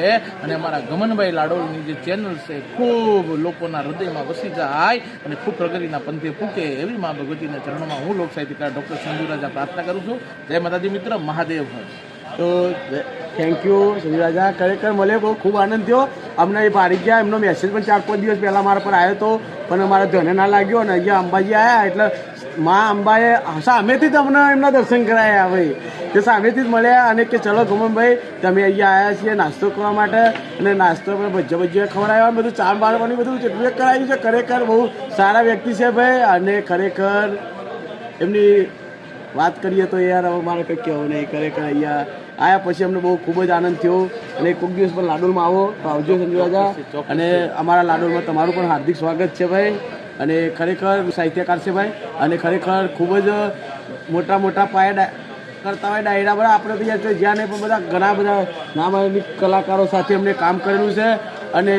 અને અમારા ગમનભાઈ લાડોલની જે ચેનલ છે ખૂબ લોકોના હૃદયમાં વસી જાય અને ખૂબ પ્રગતિના પંથે ફૂકે એવી મા ભગવતીના ચરણોમાં હું લોક સાહિત્યકાર ડૉક્ટર સંજુરાજા પ્રાર્થના કરું છું જય માતાજી મિત્ર મહાદેવ તો થેન્ક યુ સંજુરાજા ખરેખર મળે બહુ ખૂબ આનંદ થયો અમને એ પાડી ગયા એમનો મેસેજ પણ 4-5 દિવસ પહેલાં મારા પર આવ્યો હતો પણ મારા ધ્યાને ના લાગ્યો અને અહીંયા અંબાજી આવ્યા એટલે મા અંબાએ સામેથી જ અમને એમના દર્શન કરાયા ભાઈ કે સામેથી જ મળ્યા અને કે ચલો ગમનભાઈ તમે અહીંયા આવ્યા છીએ નાસ્તો કરવા માટે અને નાસ્તો પર ભજીયા ખવડાવ્યા બધું ચાર બારવાની બધું જેટલું કરાવ્યું છે ખરેખર બહુ સારા વ્યક્તિ છે ભાઈ અને ખરેખર એમની વાત કરીએ તો યાર હવે મારે કંઈ કહેવું નહીં ખરેખર અહીંયા આવ્યા પછી અમને બહુ ખૂબ જ આનંદ થયો અને કોઈક દિવસ પણ લાડોલમાં આવો તો આવજો સંજુરાજા અને અમારા લાડોલમાં તમારું પણ હાર્દિક સ્વાગત છે ભાઈ અને ખરેખર સાહિત્યકાર છે ભાઈ અને ખરેખર ખૂબ જ મોટા પાયે કરતા હોય ડાયરા બધા આપણે તો યાર જ્યાં નહીં પણ બધા ઘણા બધા નામાની કલાકારો સાથે એમને કામ કરેલું છે અને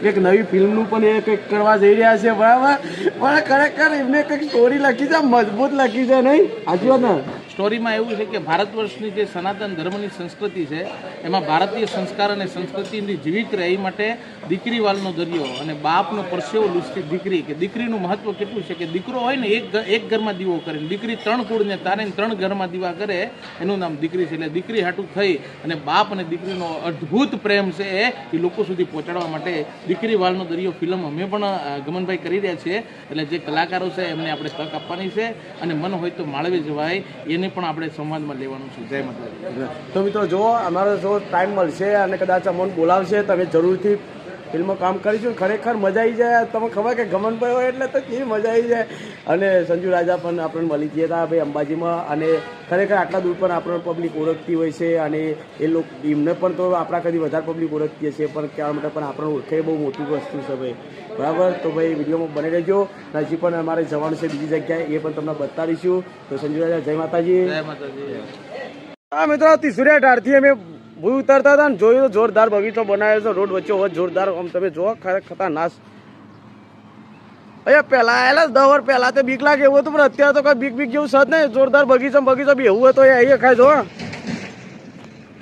એક નવી ફિલ્મનું પણ એ કંઈક કરવા જઈ રહ્યા છે બરાબર પણ ખરેખર એમને કંઈક સ્ટોરી લખી છે મજબૂત લખી છે નહીં સાચી વાત ને સ્ટોરીમાં એવું છે કે ભારત વર્ષની જે સનાતન ધર્મની સંસ્કૃતિ છે એમાં ભારતીય સંસ્કાર અને સંસ્કૃતિની જીવિત રહે એ માટે દીકરી વાલનો દરિયો અને બાપનો પરસેવો લૂછતી દીકરી કે દીકરીનું મહત્વ કેટલું છે કે દીકરો હોય ને એક ઘરમાં દીવો કરે દીકરી 3 કુળને તારે 3 ઘરમાં દીવા કરે એનું નામ દીકરી છે એટલે દીકરી હાટું થઈ અને બાપ અને દીકરીનો અદ્ભુત પ્રેમ છે એ લોકો સુધી પહોંચાડવા માટે દીકરી વાલનો દરિયો ફિલ્મ અમે પણ ગમનભાઈ કરી રહ્યા છીએ એટલે જે કલાકારો છે એમને આપણે તક આપવાની છે અને મન હોય તો માળવે જવાય એને પણ આપણે સંવાદમાં લેવાનું છે જય માતાજી તો મિત્રો જો અમારો જો ટાઈમ મળશે અને કદાચ અમને બોલાવશે તમે જરૂરથી ફિલ્મમાં કામ કરીશું ખરેખર મજા આવી જાય તમને ખબર કે ગમનભાઈ હોય એટલે તો કેવી મજા આવી જાય અને સંજુરાજા પણ આપણને મળી ગયા હતા ભાઈ અંબાજીમાં અને ખરેખર આટલા દૂર પણ આપણને પબ્લિક ઓળખતી હોય છે અને એ લોકો એમને પણ તો આપણા કદી વધારે પબ્લિક ઓળખતી હશે પણ કહેવા માટે પણ આપણને ઓળખે બહુ મોટી વસ્તુ છે ભાઈ બરાબર તો ભાઈ વિડીયોમાં બની રહેજો હજી પણ અમારે જવાનું છે બીજી જગ્યાએ એ પણ તમને બતાડીશું તો સંજુરાજા જય માતાજી જય માતાજી હા મિત્રો ત્રિશુરિયા ઢાળથી અમે ભૂ ઉતરતા હતા ને જોયું તો જોરદાર બગીચો બનાવ્યો છે રોડ વચ્ચે જોરદાર આમ તમે જુઓ ખતરનાક અહીંયા પહેલા આયેલા 10 વર્ષ પહેલા તો બીક લાગે એવું હતું, પણ અત્યારે તો કઈ બીક જેવું સજ નહીં. જોરદાર બગીચા બી એવું હોય તો અહીંયા ખાય જો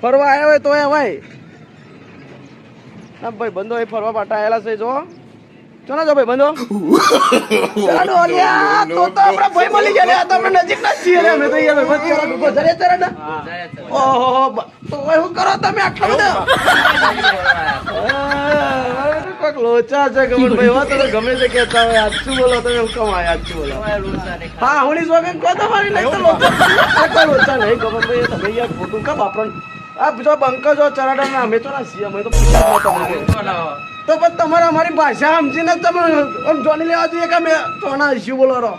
ફરવા આવ્યા હોય તો ભાઈ ના ભાઈ બંધો અહીં ફરવા માટે આવેલા છે જો. ચલો જો ભાઈ બંધો ચાલો અલ્યા તો આપણા ભાઈ મળી ગયા લે. આ તો આપણે નજીક ના જ છીએ રે. અમે તો યાર ભાઈ ચરા ડૂબો જરે ચરા ના. ઓહો તો શું કરો તમે આટલા બધા કોઈક લોચા છે ગમનભાઈ. વાત તો ગમે તે કહેતા હોય. આછું બોલો તમે. હું કમ આયા આછું બોલો. હા હું વગર કહો તમારી નહીં તો લોચા કોઈ લોચા નહીં ગમનભાઈ. તમે યાર ખોટું કામ આપણને આ જો બંકો જો ચરાડા ના અમે તો ના છીએ. અમે તો તો પણ તમારે અમારી ભાષા સમજીને તમે આમ જોની લેવા જોઈએ કે અમે ચોના ઇસ્યુ બોલો રહો.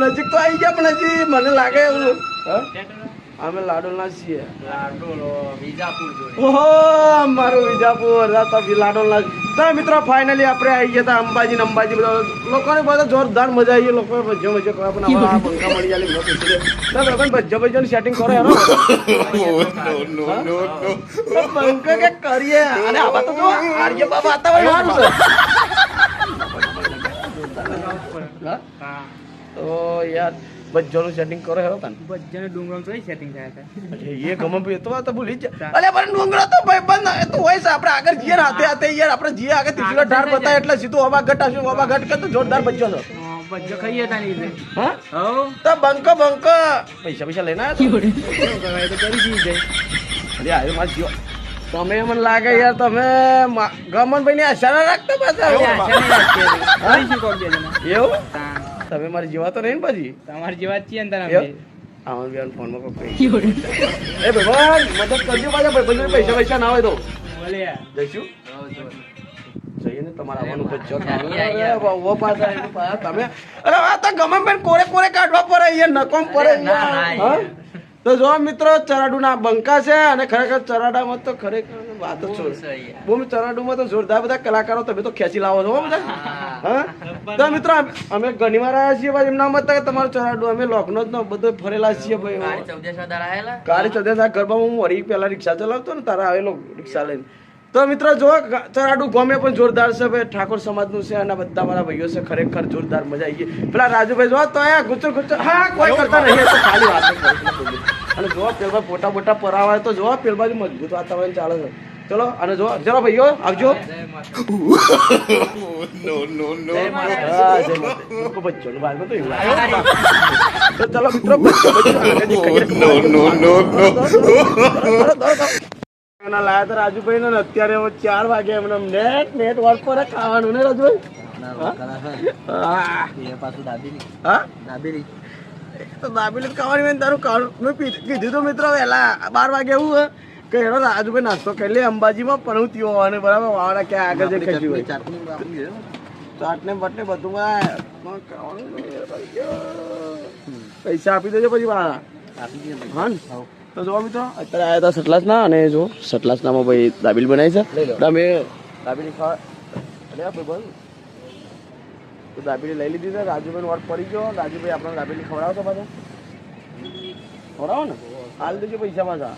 નજીક તો આવી ગયા પણ હજી મને લાગે એવું અમે લાડોલના છીએ. ઓહો મારું વિજાપુર લાડોલના. તો મિત્રો ફાઇનલી આપણે આવી ગયા હતા અંબાજી ને અંબાજી બધા લોકોને બધા જોરદાર મજા આવી. લોકો ભજ્જો કરવા પણ અમારા પંખા મળી જાય ભજ્જો સેટિંગ કરો યાર પંખા કે કરીએ. અને આવા તો જો આર્ય બાબા વાતાવરણ સારું છે. તો યાર બજ્જાનું સેટિંગ કરો હેરો કાન બધાને ડુંગરો તો સેટિંગ થાય છે. એ ગમે તો આ તો ભૂલી જ અલે પણ ડુંગરો તો ભાઈ બંધ એ તો હોય છે. આપણે આગળ જીએ હાથે હાથે યાર આપણે જીએ આગળ તીસરો ઢાર બતાય એટલે સીધું હવા ઘટ આવશે. હવા ઘટ કરતો જોરદાર બજ્જો છો. બચ્ચો ખાઈએ તાની રીતે. હા હો તો બંકો પૈસા લઈને આવ્યા તો કરી દીધી અરે આવ્યો માર જીઓ તમે મને લાગે યાર તમે ગમનભાઈ ની આશા ના રાખતા પાછા એવું તમે મારી જીવા તો નહીં ને પછી તમારી જેવા જ છીએ ને તારા આમાં બી ફોનમાં પકડી એ ભગવાન મદદ કરજો પાછા ભાઈ પૈસા ના હોય તો બોલ્યા જઈશું જઈએ ને તમારા આવવાનું બચ્ચો પાછા તમે અરે આ તો ગમે કોરે કાઢવા પડે અહીંયા નકોમ પડે હા તો જો મિત્રો ચરાડુના બંકા છે અને ખરેખર ચરાડામાં તો ખરેખર વાત જ છોડ બહુ ચરાડુમાં તો જોરદાર બધા કલાકારો તમે તો ખેંચી લાવો છો બધા હા તો મિત્રો અમે ઘણી વાર આવ્યા છીએ ભાઈ એમના મત તમારું ચરાડું અમે લોકનો જ બધો ફરેલા છીએ ભાઈ કાળી 14 ગરબામાં હું વળી પેલા રિક્ષા ચલાવતો ને તારા આવેલો રિક્ષા લઈને. તો મિત્રો જો ચરાડુ ગમે પણ જોરદાર છે ભાઈ ઠાકોર સમાજનું છે અને બધા મારા ભાઈઓ છે ખરેખર જોરદાર મજા આવી ગઈ. પેલા રાજુભાઈ જો તો અહીંયા ગુચર હા કોઈ કરતા નહીં તો ખાલી વાત અને જો પેલા ફોટા બોટા પરાવાય તો જો પેલ બાજુ મજબૂત વાતાવરણ ચાલે છે. ચલો અને જો ચલો ભાઈઓ આવજો. તો ચલો મિત્રો લાયા તો રાજુભાઈ ને અત્યારે 4 વાગે એમને નેટ વર્ક પર ખાવાનું ને રાજુભાઈ તો દાબેલી ખાવાની હોય તારું મેં કીધું તો મિત્રો વહેલા 12 વાગે એવું હોય કે એનો રાજુભાઈ નાસ્તો કરી લે અંબાજીમાં પણ હું ત્યો હોવાને બરાબર વાળા ક્યાં આગળ જઈ કશું હોય ચાટને બટને બધું પૈસા આપી દેજો પછી વાળા હા ને તો જો મિત્રો અત્યારે આવ્યા હતા સટલાસના અને જો સટલાસનામાં ભાઈ દાબેલી બનાવી છે અમે દાબેલી ખાવા તો દાબેલી લઈ લીધી છે. રાજુભાઈ વર્ક પડી ગયો. રાજુભાઈ આપણને દાબેલી ખવડાવો તો પાછા ખવડાવો ને હાલ દેજો પૈસા પાછા.